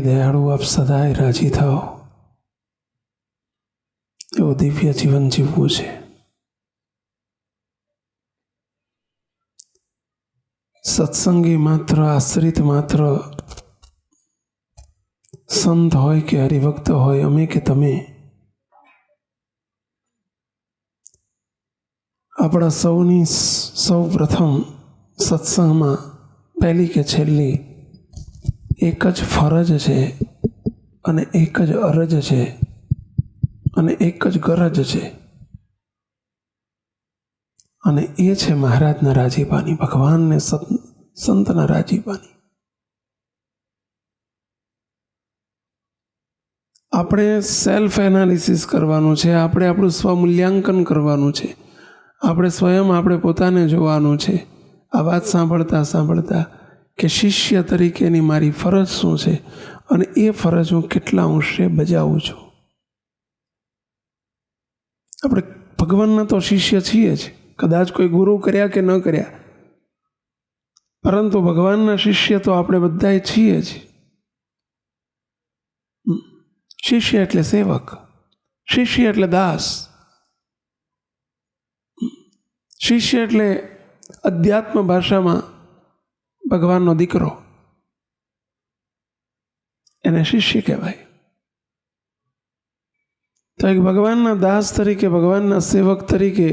દયાળુ આપ સદાય રાજી થાઓ એવું દિવ્ય જીવન જીવવું છે. સત્સંગી માત્ર, આશ્રિત માત્ર, સંત હોય કે હરિભક્ત હોય, અમે કે તમે, આપણા સૌની સૌ પ્રથમ સત્સંગમાં પહેલી કે છેલ્લી એક જ ફરજ છે અને એક જ અરજ છે અને એક જ ગરજ છે, અને એ છે મહારાજના રાજીપાની, ભગવાનને સંતના રાજીપાની. આપણે સેલ્ફ એનાલિસિસ કરવાનું છે, આપણે આપણું સ્વમૂલ્યાંકન કરવાનું છે, આપણે સ્વયં આપણે પોતાને જોવાનું છે. આ વાત સાંભળતા સાંભળતા કે શિષ્ય તરીકેની મારી ફરજ શું છે અને એ ફરજ હું કેટલા અંશે બજાવું છું. આપણે ભગવાનના તો શિષ્ય છીએ જ, કદાચ કોઈ ગુરુ કર્યા કે ન કર્યા, પરંતુ ભગવાનના શિષ્ય તો આપણે બધા છીએ જ. શિષ્ય એટલે સેવક, શિષ્ય એટલે દાસ, શિષ્ય એટલે અધ્યાત્મ ભાષામાં ભગવાનનો દીકરો, એને શિષ્ય કહેવાય. તો એક ભગવાનના દાસ તરીકે, ભગવાનના સેવક તરીકે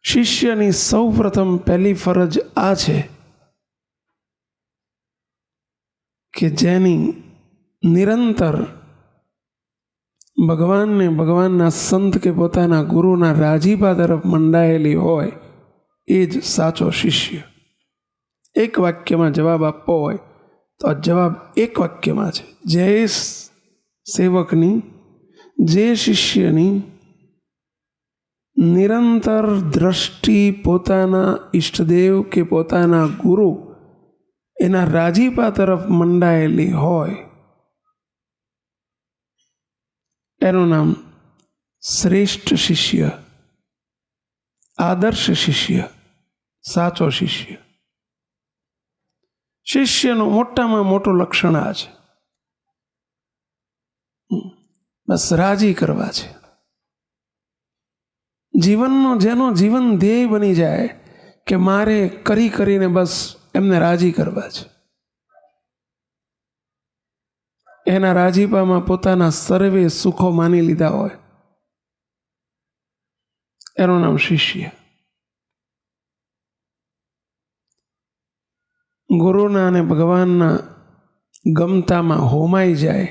શિષ્યની સૌ પ્રથમ પહેલી ફરજ આ છે કે જેની નિરંતર ભગવાનને, ભગવાનના સંત કે પોતાના ગુરુના રાજીપા તરફ મંડાયેલી હોય એ જ સાચો શિષ્ય. એક વાક્યમાં જવાબ આપવો હોય તો આ જવાબ એક વાક્યમાં છે: જે સેવકની, જે શિષ્યની નિરંતર દ્રષ્ટિ પોતાના ઈષ્ટદેવ કે પોતાના ગુરુ એના રાજીપા તરફ મંડાયેલી હોય એનું નામ શ્રેષ્ઠ શિષ્ય, આદર્શ શિષ્ય, સાચો શિષ્ય. શિષ્યનું મોટામાં મોટું લક્ષણ આ છે, બસ રાજી કરવા છે. જીવનનો જેનો જીવન ધ્યેય બની જાય કે મારે કરી કરીને બસ એમને રાજી કરવા છે, એના રાજીપામાં પોતાના સર્વે સુખો માની લીધા હોય, એનું નામ શિષ્ય. ગુરુના અને ભગવાનના ગમતામાં હોમાઈ જાય,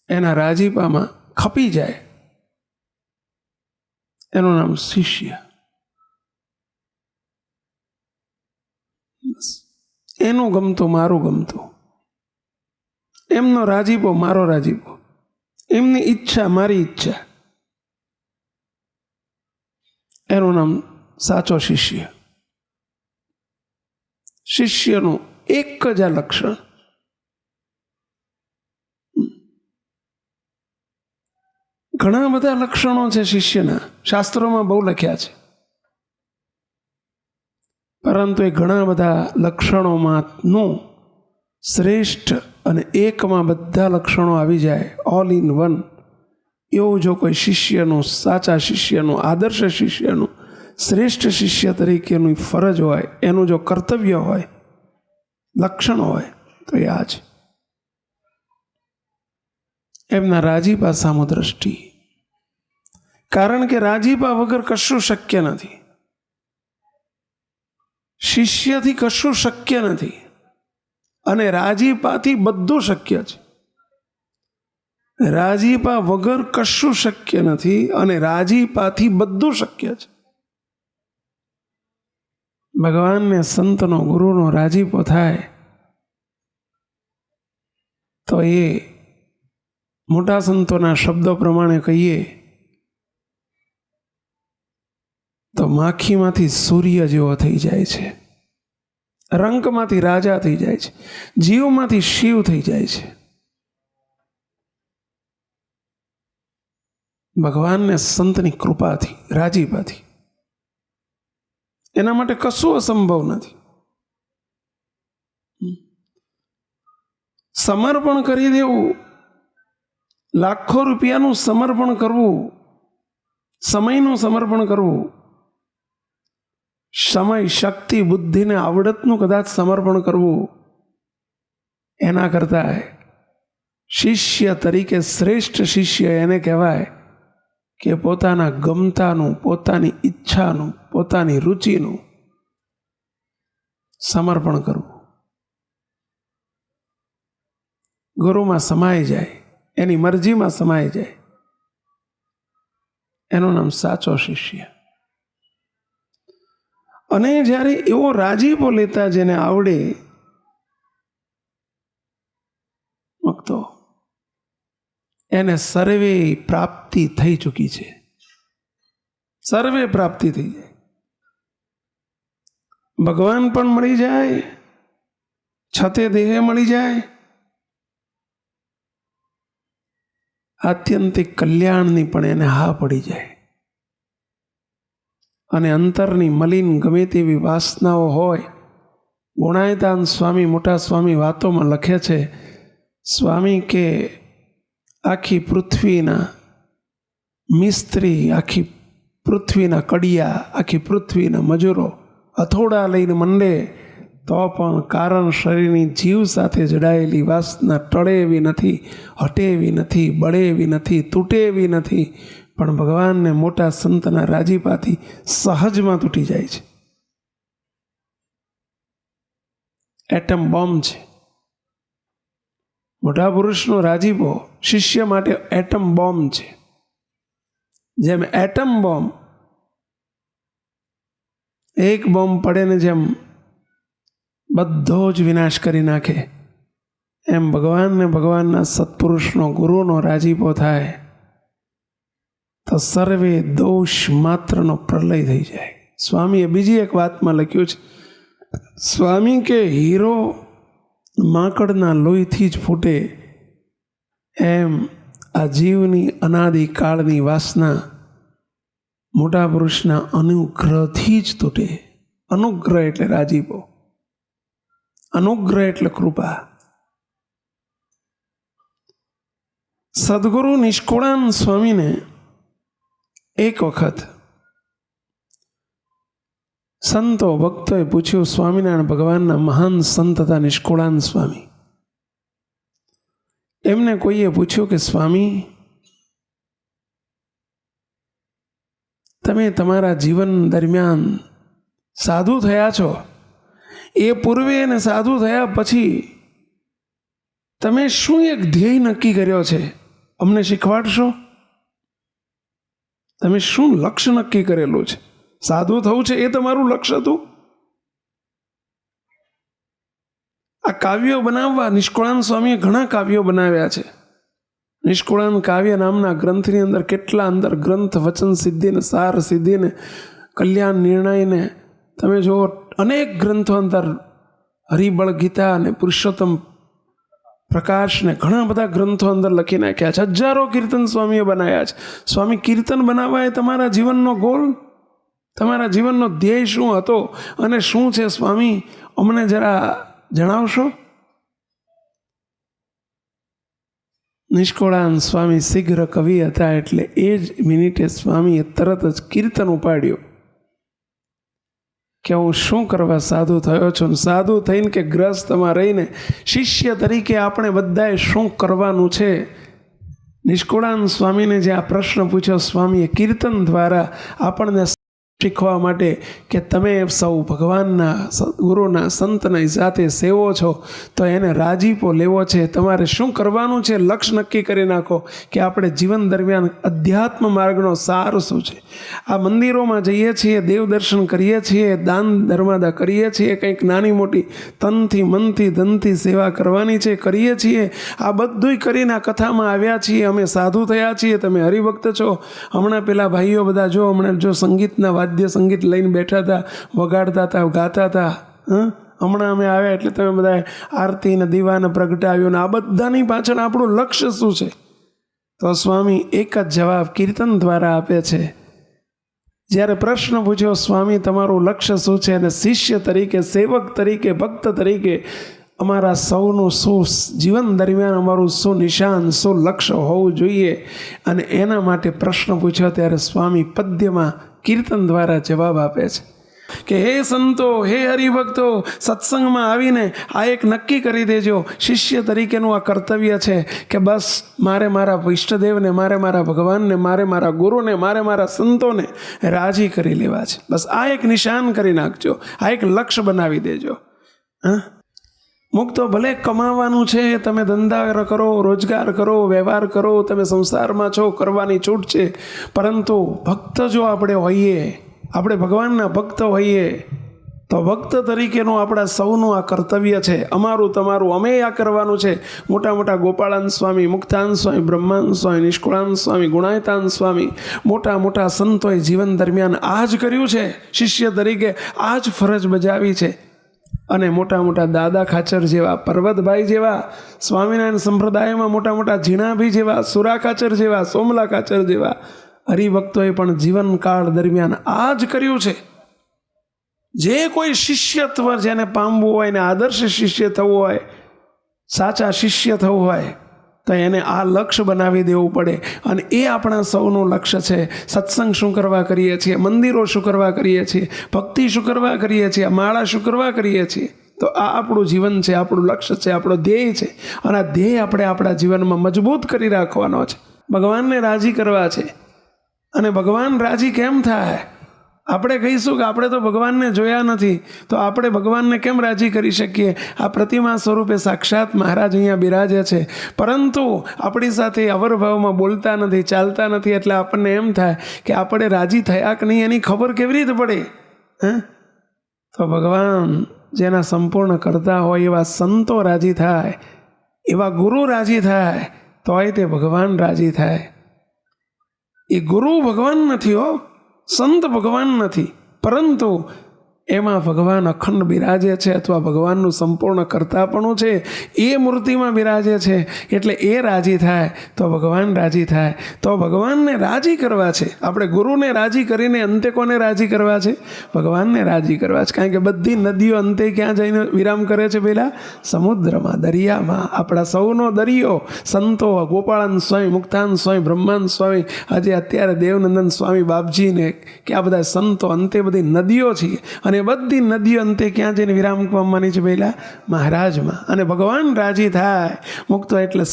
એના રાજીપામાં ખપી જાય, એનું નામ શિષ્ય. એનું ગમતું મારું ગમતું, એમનો રાજીપો મારો રાજીપો, એમની ઈચ્છા મારી ઈચ્છા, એનું નામ સાચો શિષ્ય. શિષ્યનું એક જ આ લક્ષણ. ઘણા બધા લક્ષણો છે શિષ્યના, શાસ્ત્રોમાં બહુ લખ્યા છે, પરંતુ એ ઘણા બધા લક્ષણોમાંનું શ્રેષ્ઠ અને એકમાં બધા લક્ષણો આવી જાય, ઓલ ઇન વન, એવું જો કોઈ શિષ્યનું, સાચા શિષ્યનું, આદર્શ શિષ્યનું, શ્રેષ્ઠ શિષ્ય તરીકેની ફરજ હોય, એનું જો કર્તવ્ય હોય, લક્ષણ હોય, તો એ આ છે. એમના રાજીપા સામુ દ્રષ્ટિ. કારણ કે રાજીપા વગર કશું શક્ય નથી, શિષ્યથી કશું શક્ય નથી, અને રાજીપાથી બધું શક્ય છે. રાજીપા વગર કશું શક્ય નથી અને રાજીપાથી બધું શક્ય છે. ભગવાનને, સંતનો, ગુરુનો રાજીપો થાય તો એ મોટા સંતોના શબ્દો પ્રમાણે કહીએ તો માખીમાંથી સૂર્ય જેવો થઈ જાય છે, રંકમાંથી રાજા થઈ જાય છે, જીવમાંથી શિવ થઈ જાય છે. ભગવાનને, સંતની કૃપાથી, રાજીપાથી. એના માટે કશું અસંભવ નથી. સમર્પણ કરી દેવું, લાખો રૂપિયાનું સમર્પણ કરવું, સમયનું સમર્પણ કરવું, સમય, શક્તિ, બુદ્ધિને આવડતનું કદાચ સમર્પણ કરવું, એના કરતાં શિષ્ય તરીકે શ્રેષ્ઠ શિષ્ય એને કહેવાય કે પોતાના ગમતાનું, પોતાની ઈચ્છાનું, પોતાની રુચિનું સમર્પણ કરવું, ગુરુમાં સમાઈ જાય, એની મરજીમાં સમાઈ જાય, એનું નામ સાચો શિષ્ય. અને જ્યારે એવો રાજીપો લેતા જેને આવડે ભક્તો, એને સર્વે પ્રાપ્તિ થઈ ચૂકી છે, સર્વે પ્રાપ્તિ થઈ જાય. ભગવાન પણ મળી જાય, છતે દેહે મળી જાય, આત્યંતિક કલ્યાણની પણ એને હા પડી જાય. અને અંતરની મલિન ગમે તેવી વાસનાઓ હોય, ગુણાયતાન સ્વામી, મોટા સ્વામી વાતોમાં લખે છે, સ્વામી કે આખી પૃથ્વીના મિસ્ત્રી, આખી પૃથ્વીના કડિયા, આખી પૃથ્વીના મજૂરો હથોડા લઈને મંડે તો પણ કારણ શરીરની જીવ સાથે જડાયેલી વાસના ટળે એવી નથી, હટે એવી નથી, બળે એવી નથી, તૂટે એવી નથી, પણ ભગવાનને મોટા સંતના રાજીપાથી સહજમાં તૂટી જાય છે. એટમ બોમ્બ છે મોટા પુરુષનો રાજીપો, શિષ્ય માટે એટમ બોમ્બ છે. જેમ એટમ બોમ્બ એક બોમ્બ પડે ને જેમ બધો જ વિનાશ કરી નાખે, એમ ભગવાનને, ભગવાનના સત્પુરુષનો, ગુરુનો રાજીપો થાય તો સર્વે દોષ માત્રનો પ્રલય થઈ જાય. સ્વામીએ બીજી એક વાતમાં લખ્યું છે, સ્વામી કે હીરો માકડના લોહીથી જ ફૂટે, એમ આ જીવની અનાદિકાળની વાસના મોટા પુરુષના અનુગ્રહથી જ તૂટે. અનુગ્રહ એટલે રાજીપો, અનુગ્રહ એટલે કૃપા. સદગુરુ નિષ્કુળાન સ્વામીને એક વખત સંતો ભક્તોએ પૂછ્યું, સ્વામિનારાયણ ભગવાનના મહાન સંત હતા નિષ્કુળાન સ્વામી, એમને કોઈએ પૂછ્યું કે સ્વામી, તમે તમારા જીવન દરમિયાન સાધુ થયા છો, એ પૂર્વે અને સાધુ થયા પછી તમે શું એક ધ્યેય નક્કી કર્યો છે, અમને શીખવાડશો? તમે શું લક્ષ્ય નક્કી કરેલું છે? સાધુ થવું છે એ તમારું લક્ષ્ય હતું? આ કાવ્યો બનાવવા નિષ્કુળાન સ્વામીએ ઘણા કાવ્યો બનાવ્યા છે. નિષ્કુળાન કાવ્ય નામના ગ્રંથની અંદર કેટલા અંદર ગ્રંથ, વચન સિદ્ધિને, સાર સિદ્ધિને, કલ્યાણ નિર્ણયને તમે જુઓ, અનેક ગ્રંથો અંદર હરિબળ ગીતા અને પુરુષોત્તમ પ્રકાશને ઘણા બધા ગ્રંથો અંદર લખી નાખ્યા છે. હજારો કીર્તન સ્વામીએ બનાવ્યા છે. સ્વામી, કીર્તન બનાવવા એ તમારા જીવનનો ગોલ, તમારા જીવનનો ધ્યેય શું હતો અને શું છે સ્વામી, અમને જરા જણાવશો? નિષ્કુળાન સ્વામી શીઘ્ર કવિ હતા એટલે એ જ મિનિટે સ્વામીએ તરત જ કીર્તન ઉપાડ્યું કે હું શું કરવા સાધુ થયો છું, સાધુ થઈને કે ગ્રસ્તમાં રહીને શિષ્ય તરીકે આપણે બધાએ શું કરવાનું છે. નિષ્કુળાન સ્વામીને જે આ પ્રશ્ન પૂછ્યો, સ્વામીએ કીર્તન દ્વારા આપણને શીખવા માટે કે તમે સૌ ભગવાનના, ગુરુના, સંતના સાથે સેવો છો તો એને રાજીપો લેવો છે. તમારે શું કરવાનું છે, લક્ષ્ય નક્કી કરી નાખો કે આપણે જીવન દરમિયાન અધ્યાત્મ માર્ગનો સાર શું છે. આ મંદિરોમાં જઈએ છીએ, દેવ દર્શન કરીએ છીએ, દાન ધર્માદા કરીએ છીએ, કંઈક નાની મોટી તનથી, મનથી, ધનથી સેવા કરવાની છે, કરીએ છીએ. આ બધુંય કરીને આ કથામાં આવ્યા છીએ, અમે સાધુ થયા છીએ, તમે હરિભક્ત છો. હમણાં પેલા ભાઈઓ બધા જો હમણાં જો સંગીતના વાદ્ય સંગીત લઈને બેઠા હતા, વગાડતા હતા, ગાતા હતા. હમણાં અમે આવ્યા એટલે તમે બધા આરતી ને દીવાને પ્રગટાવ્યું ને આ બધાની પાછળ આપણું લક્ષ્ય શું છે? તો સ્વામી એક જ જવાબ કીર્તન દ્વારા આપે છે. જ્યારે પ્રશ્ન પૂછ્યો, સ્વામી તમારું લક્ષ્ય શું છે, અને શિષ્ય તરીકે, સેવક તરીકે, ભક્ત તરીકે અમારા સૌનું શું જીવન દરમિયાન અમારું શું નિશાન, શું લક્ષ્ય હોવું જોઈએ, અને એના માટે પ્રશ્ન પૂછ્યો ત્યારે સ્વામી પદ્યમાં કીર્તન દ્વારા જવાબ આપે છે કે હે સંતો, હે હરિભક્તો, સત્સંગમાં આવીને આ એક નક્કી કરી દેજો, શિષ્ય તરીકેનું આ કર્તવ્ય છે કે બસ મારે મારા ઈષ્ટદેવને, મારે મારા ભગવાનને, મારે મારા ગુરુને, મારે મારા સંતોને રાજી કરી લેવા છે. બસ આ એક નિશાન કરી નાખજો, આ એક લક્ષ્ય બનાવી દેજો. મુક્તો ભલે કમાવાનું છે, તમે ધંધા કરો, રોજગાર કરો, વ્યવહાર કરો, તમે સંસારમાં છો, કરવાની છૂટ છે, પરંતુ ભક્ત જો આપણે હોઈએ, આપણે ભગવાનના ભક્ત હોઈએ, તો ભક્ત તરીકેનું આપણા સૌનું આ કર્તવ્ય છે. અમારું તમારું અમે આ કરવાનું છે. મોટા મોટા ગોપાળાન સ્વામી, મુક્તાન સ્વામી, બ્રહ્માન સ્વામી, નિષ્કુળાન સ્વામી, ગુણાયતાન સ્વામી, મોટા મોટા સંતોએ જીવન દરમિયાન આ જ કર્યું છે. શિષ્ય તરીકે આ જ ફરજ બજાવી છે. અને મોટા મોટા દાદા ખાચર જેવા, પર્વતભાઈ જેવા, સ્વામિનારાયણ સંપ્રદાયમાં મોટા મોટા ઝીણાભી જેવા, સુરા ખાચર જેવા, સોમલા ખાચર જેવા હરિભક્તોએ પણ જીવનકાળ દરમિયાન આ જ કર્યું છે. જે કોઈ શિષ્યત્વ જેને પામવું હોય ને આદર્શ શિષ્ય થવું હોય, સાચા શિષ્ય થવું હોય, તો એને આ લક્ષ્ય બનાવી દેવું પડે. અને એ આપણા સૌનું લક્ષ્ય છે. સત્સંગ શું કરવા કરીએ છીએ, મંદિરો શું કરવા કરીએ છીએ, ભક્તિ શું કરવા કરીએ છીએ, માળા શું કરવા કરીએ છીએ, તો આ આપણું જીવન છે, આપણું લક્ષ્ય છે, આપણો ધ્યેય છે. અને આ ધ્યેય આપણે આપણા જીવનમાં મજબૂત કરી રાખવાનો છે, ભગવાનને રાજી કરવા છે. અને ભગવાન રાજી કેમ થાય? આપણે કહીશું કે આપણે તો ભગવાનને જોયા નથી, તો આપણે ભગવાનને કેમ રાજી કરી શકીએ? આ પ્રતિમા સ્વરૂપે સાક્ષાત મહારાજ અહીંયા બિરાજે છે, પરંતુ આપણી સાથે અવરભાવમાં બોલતા નથી, ચાલતા નથી. એટલે આપણને એમ થાય કે આપણે રાજી થયા કે નહીં એની ખબર કેવી રીતે પડે? તો ભગવાન જેના સંપૂર્ણ કરતા હોય એવા સંતો રાજી થાય, એવા ગુરુ રાજી થાય, તોય તે ભગવાન રાજી થાય. એ ગુરુ ભગવાન નથી હો, સંત ભગવાન નથી, પરંતુ એમાં ભગવાન અખંડ બિરાજે છે, અથવા ભગવાનનું સંપૂર્ણ કરતાપણું છે એ મૂર્તિમાં બિરાજે છે. એટલે એ રાજી થાય તો ભગવાન રાજી થાય. તો ભગવાનને રાજી કરવા છે. આપણે ગુરુને રાજી કરીને અંતે કોને રાજી કરવા છે? ભગવાનને રાજી કરવા છે. કારણ કે બધી નદીઓ અંતે ક્યાં જઈને વિરામ કરે છે? પહેલાં સમુદ્રમાં, દરિયામાં. આપણા સૌનો દરિયો સંતો, ગોપાળાન સ્વામી, મુક્તાન સ્વામી, બ્રહ્માન સ્વામી, આજે અત્યારે દેવનંદન સ્વામી બાપજીને કે આ બધા સંતો, અંતે બધી નદીઓ છે. અને બધી નદીઓ અંતે ક્યાં જઈને વિરામ પામવાની છે? પહેલાં મહારાજમાં. અને ભગવાન રાજી થાય મુક્તો એટલે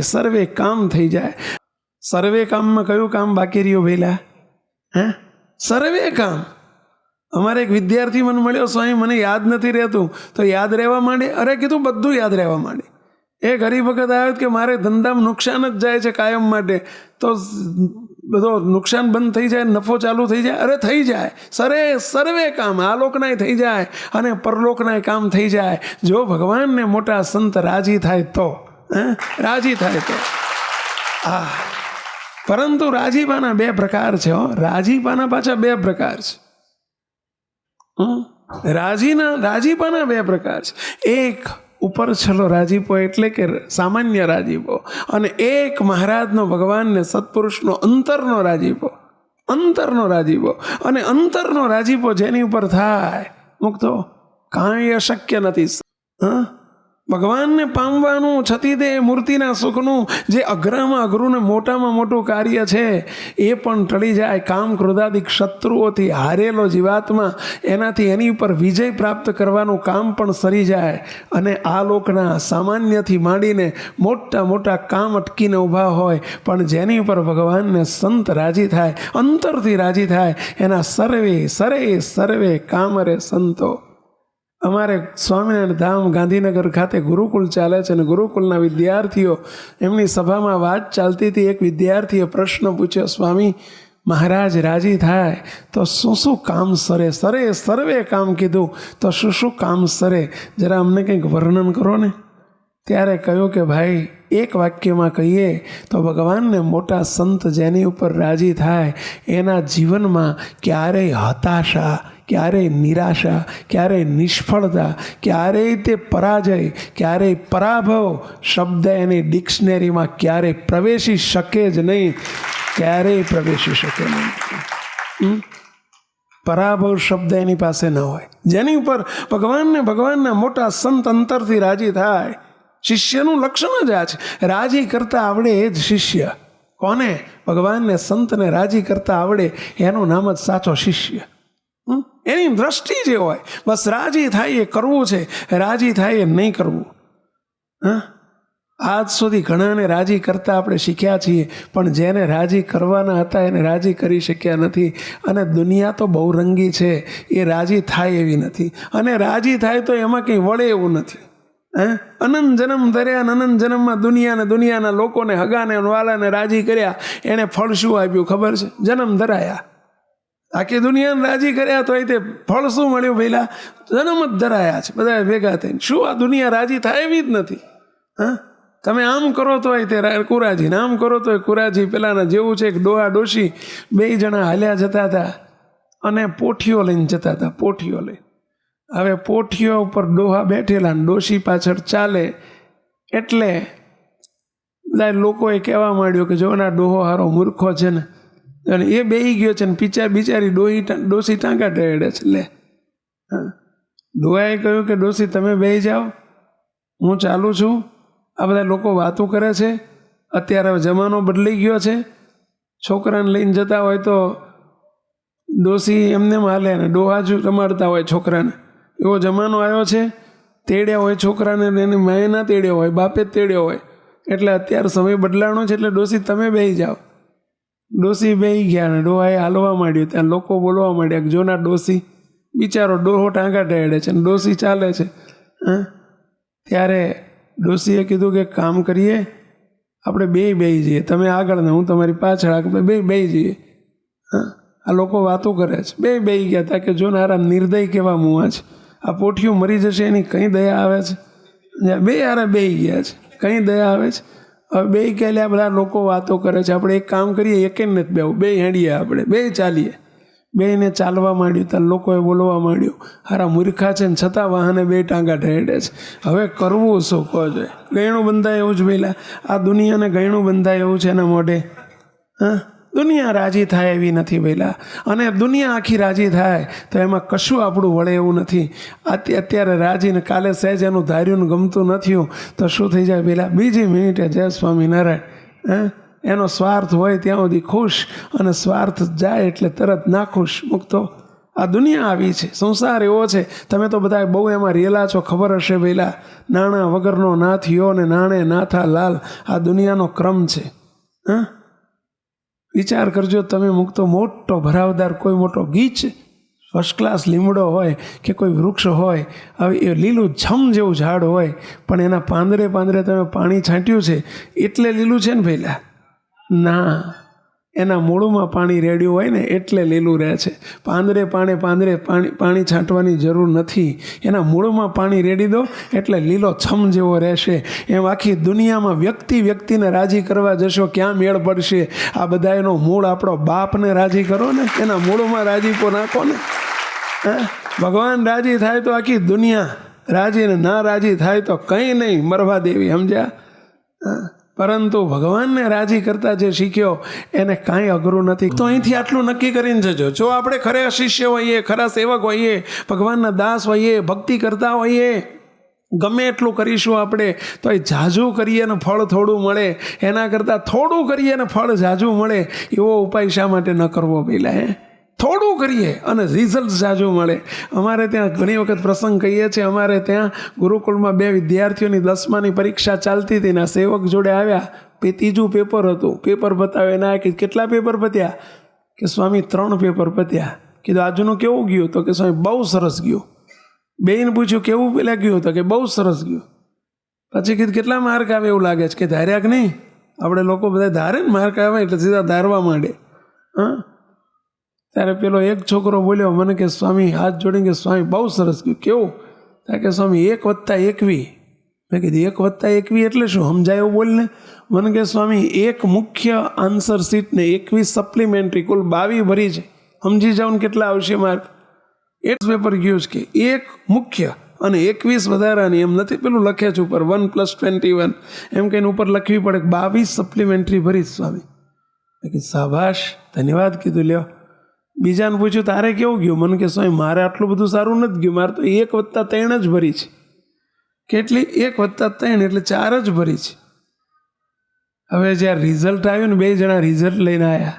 સર્વે કામ થઈ જાય. સર્વે કામમાં કયું કામ બાકી રહ્યું પહેલાં? સર્વે કામ. અમારે એક વિદ્યાર્થી મને મળ્યો, સ્વામી મને યાદ નથી રહેતું. તો યાદ રહેવા માંડે? અરે કીધું બધું યાદ રહેવા માંડે. એક હરિભગત આવ્યો કે મારે ધંધામાં નુકસાન જ જાય છે કાયમ માટે, તો બધો નુકસાન બંધ થઈ જાય, નફો ચાલુ થઈ જાય. અરે થઈ જાય. સર્વે કામ આલોકનાય થઈ જાય અને પરલોકનાય કામ થઈ જાય, જો ભગવાનને મોટા સંત રાજી થાય તો. રાજી થાય તો. પરંતુ રાજીપાના બે પ્રકાર છે. રાજીપાના પાછા બે પ્રકાર છે. રાજીપાના બે પ્રકાર છે. એક ઉપર છલો રાજીપો એટલે કે સામાન્ય રાજીપો, અને એક મહારાજનો, ભગવાનને, સત્પુરુષનો અંતરનો રાજીપો. અંતરનો રાજીપો. અને અંતરનો રાજીપો જેની ઉપર થાય મુક્તો, કાંઈ અશક્ય નથી. ભગવાનને પામવાનું, છતી તે મૂર્તિના સુખનું જે અઘરામાં અઘરું ને મોટામાં મોટું કાર્ય છે એ પણ ટળી જાય. કામ ક્રોધાદિક શત્રુઓથી હારેલો જીવાત્મા, એનાથી એની ઉપર વિજય પ્રાપ્ત કરવાનું કામ પણ સરી જાય. અને આ લોકના સામાન્યથી માંડીને મોટા મોટા કામ અટકીને ઊભા હોય, પણ જેની ઉપર ભગવાનને સંત રાજી થાય, અંતરથી રાજી થાય, એના સર્વે કામ રે સંતો. અમારે સ્વામિનારાયણ ધામ ગાંધીનગર ખાતે ગુરુકુળ ચાલે છે, અને ગુરુકુળના વિદ્યાર્થીઓ, એમની સભામાં વાત ચાલતી હતી. એક વિદ્યાર્થીએ પ્રશ્ન પૂછ્યો, સ્વામી મહારાજ રાજી થાય તો શું કામ સરે? સર્વે કામ કીધું, તો શું કામ સરે? જરા અમને કંઈક વર્ણન કરો ને. ત્યારે કહ્યું કે ભાઈ, એક વાક્યમાં કહીએ તો ભગવાનને મોટા સંત જેની ઉપર રાજી થાય, એના જીવનમાં ક્યારેય હતાશા, ક્યારેય નિરાશા, ક્યારેય નિષ્ફળતા, ક્યારેય તે પરાજય, ક્યારેય પરાભવ શબ્દ એની ડિક્શનરીમાં ક્યારેય પ્રવેશી શકે જ નહીં. ક્યારેય પ્રવેશી શકે નહીં. પરાભવ શબ્દ એની પાસે ન હોય. જેની ઉપર ભગવાનના મોટા સંત અંતરથી રાજી થાય, શિષ્યનું લક્ષણ જ આ છે. રાજી કરતા આવડે એ જ શિષ્ય. કોને? ભગવાનને સંતને રાજી કરતા આવડે એનું નામ જ સાચો શિષ્ય. એની દ્રષ્ટિ જે હોય, બસ રાજી થાય એ કરવું છે, રાજી થાય એ નહીં કરવું. આજ સુધી ઘણાને રાજી કરતા આપણે શીખ્યા છીએ, પણ જેને રાજી કરવાના હતા એને રાજી કરી શક્યા નથી. અને દુનિયા તો બહુ રંગી છે, એ રાજી થાય એવી નથી. અને રાજી થાય તો એમાં કંઈ વળે એવું નથી. અનંત જન્મ ધર્યા, અનંત જન્મમાં દુનિયાના લોકોને, હગાને વાલાને રાજી કર્યા, એને ફળ શું આપ્યું ખબર છે? જન્મ ધરાયા. આખી દુનિયાને રાજી કર્યા તો તે ફળ શું મળ્યું? પહેલા જન્મ જ ધરાયા છે બધા ભેગા થઈને. શું આ દુનિયા રાજી થાય એવી જ નથી. તમે આમ કરો તો તે કુરાજી, ને આમ કરો તો કુરાજી. પેલાના જેવું છે કે ડોહા ડોશી 2 જણા હાલ્યા જતા હતા અને પોઠીઓ લઈને જતા હતા. પોઠીઓ લઈને, હવે પોઠીઓ ઉપર ડોહા બેઠેલા ને ડોશી પાછળ ચાલે, એટલે બધા લોકોએ કહેવા માંડ્યો કે જો ના ડોહો હારો મૂર્ખો છે ને, અને એ બેહી ગયો છે ને બિચારી ડોશી ટાંકા ટેડે છે. લે, ડોહાએ કહ્યું કે ડોશી તમે બેહી જાઓ, હું ચાલું છું. આ બધા લોકો વાતો કરે છે. અત્યારે જમાનો બદલાઈ ગયો છે. છોકરાને લઈને જતા હોય તો ડોશી એમને હાલે ને ડોહા જ રમાડતા હોય છોકરાને. એવો જમાનો આવ્યો છે. તેડ્યા હોય છોકરાને, એની માએ ના તેડ્યો હોય, બાપે જ તેડ્યો હોય. એટલે અત્યારે સમય બદલાણો છે. એટલે ડોશી તમે બેહી જાઓ. ડોશી બેહી ગયા ને ડોહાએ હાલવા માંડ્યું. ત્યાં લોકો બોલવા માંડ્યા કે જો ના ડોશી, બિચારો ડોહો ટાંકા ટેડે છે ને ડોશી ચાલે છે. ત્યારે ડોશીએ કીધું કે કામ કરીએ, આપણે બેહી જઈએ. તમે આગળ ને હું તમારી પાછળ, આપણે બેહી જઈએ. આ લોકો વાતો કરે છે. બેહી ગયા હતા કે જો નારા નિર્દય કેવા મુવા છે, આ પોઠિયું મરી જશે એની કંઈ દયા આવે છે? હારા બેહી ગયા છે, કંઈ દયા આવે છે? હવે બેહી ગયા, બધા લોકો વાતો કરે છે. આપણે એક કામ કરીએ, એકે નથી બેવું, બે હેડીએ, આપણે બે ચાલીએ. બેને ચાલવા માંડ્યું ત્યાં લોકોએ બોલવા માંડ્યું, હારા મૂર્ખા છે ને છતાં વાહને 2 ટાંગા ઢેડે છે. હવે કરવું શું કહો છે? ગયણું બંધાય એવું જ પહેલાં. આ દુનિયાને ગયણું બંધાય એવું છે એના મોઢે. દુનિયા રાજી થાય એવી નથી પહેલાં. અને દુનિયા આખી રાજી થાય તો એમાં કશું આપણું વળે એવું નથી. અત્યારે રાજીને કાલે સહેજ એનું ધાર્યું ગમતું નથી તો શું થઈ જાય પહેલાં? બીજી મિનિટે જય સ્વામિનારાયણ. એનો સ્વાર્થ હોય ત્યાં સુધી ખુશ, અને સ્વાર્થ જાય એટલે તરત નાખુશ, મુક્તો. આ દુનિયા આવી છે, સંસાર એવો છે. તમે તો બધા બહુ એમાં રેલા છો, ખબર હશે પહેલાં. નાણાં વગરનો ના થયો ને નાણે નાથા લાલ, આ દુનિયાનો ક્રમ છે. વિચાર કરજો તમે, મુક્તો. મોટો ભરાવદાર કોઈ મોટો ગીચ, ફર્સ્ટ ક્લાસ લીમડો હોય કે કોઈ વૃક્ષ હોય, હવે એ લીલું છમ જેવું ઝાડ હોય, પણ એના પાંદરે તમે પાણી છાંટ્યું છે એટલે લીલું છે ને પહેલાં? ના, એના મૂળમાં પાણી રેડ્યું હોય ને એટલે લીલું રહે છે. પાંદરે પાણી છાંટવાની જરૂર નથી. એના મૂળમાં પાણી રેડી દો એટલે લીલો છમ જેવો રહેશે. એમ આખી દુનિયામાં વ્યક્તિને રાજી કરવા જશો, ક્યાં મેળ પડશે? આ બધા એનો મૂળ આપણો બાપને રાજી કરો ને, એના મૂળમાં રાજીપો નાખો ને. ભગવાન રાજી થાય તો આખી દુનિયા રાજી, ને ના રાજી થાય તો કંઈ નહીં, મરવા દેવી. સમજ્યા? પરંતુ ભગવાનને રાજી કરતા જે શીખ્યો એને કાંઈ અઘરું નથી. તો અહીંથી આટલું નક્કી કરીને જજો. જો આપણે ખરા શિષ્ય હોઈએ, ખરા સેવક હોઈએ, ભગવાનના દાસ હોઈએ, ભક્તિ કરતા હોઈએ, ગમે એટલું કરીશું આપણે તો એ ઝાઝું કરીએ ને ફળ થોડું મળે, એના કરતાં થોડું કરીએ ને ફળ ઝાઝું મળે, એવો ઉપાય શા માટે ન કરવો પહેલાં? થોડું કરીએ અને રિઝલ્ટ ઝાઝું મળે. અમારે ત્યાં ઘણી વખત પ્રસંગ કહીએ છીએ, અમારે ત્યાં ગુરુકુળમાં 2 વિદ્યાર્થીઓની 10માની પરીક્ષા ચાલતી હતી ને સેવક જોડે આવ્યા. 3જું પેપર હતું. પેપર બતાવે ના કે કેટલા પેપર પત્યા? કે સ્વામી 3 પેપર પત્યા. કીધું આજનું કેવું ગયું? તો કે સ્વામી બહુ સરસ ગયું. બેન પૂછ્યું કેવું પેલા ગયું? તો કે બહુ સરસ ગયું. પછી કીધું કેટલા માર્ક આવે એવું લાગે છે? કે ધાર્યા કે નહીં? આપણે લોકો બધા ધારે ને માર્ક આવે એટલે સીધા ધારવા માંડે. ત્યારે પેલો એક છોકરો બોલ્યો મને કે સ્વામી, હાથ જોડીને કે સ્વામી બહુ સરસ ગયું. કેવું? ત્યારે કે સ્વામી 1 + 21. મેં કીધું 1 + 21 એટલે શું? સમજાય એવું બોલને. મને કે સ્વામી 1 મુખ્ય આન્સર શીટ ને 21 સપ્લિમેન્ટરી, કુલ 22 ભરી છે. સમજી જાઓ ને કેટલા આવશે માર્ક? 8 પેપર ગયું છે કે 1 મુખ્ય અને 21 વધારાની. એમ નથી પેલું લખે છે ઉપર 1 + 21 એમ કહીને ઉપર લખવી પડે 22 સપ્લિમેન્ટરી ભરી સ્વામી. મેં કીધું શાબાશ, ધન્યવાદ. કીધું લ્યો બીજાને પૂછ્યું તારે કેવું ગયું? મને કે સ્વામી મારે આટલું બધું સારું નથી ગયું, મારે તો 1+3 જ ભરી છે. કેટલી? 1+3 એટલે 4 જ ભરી છે. હવે જ્યારે રિઝલ્ટ આવ્યું ને 2 જણા રિઝલ્ટ લઈને આવ્યા,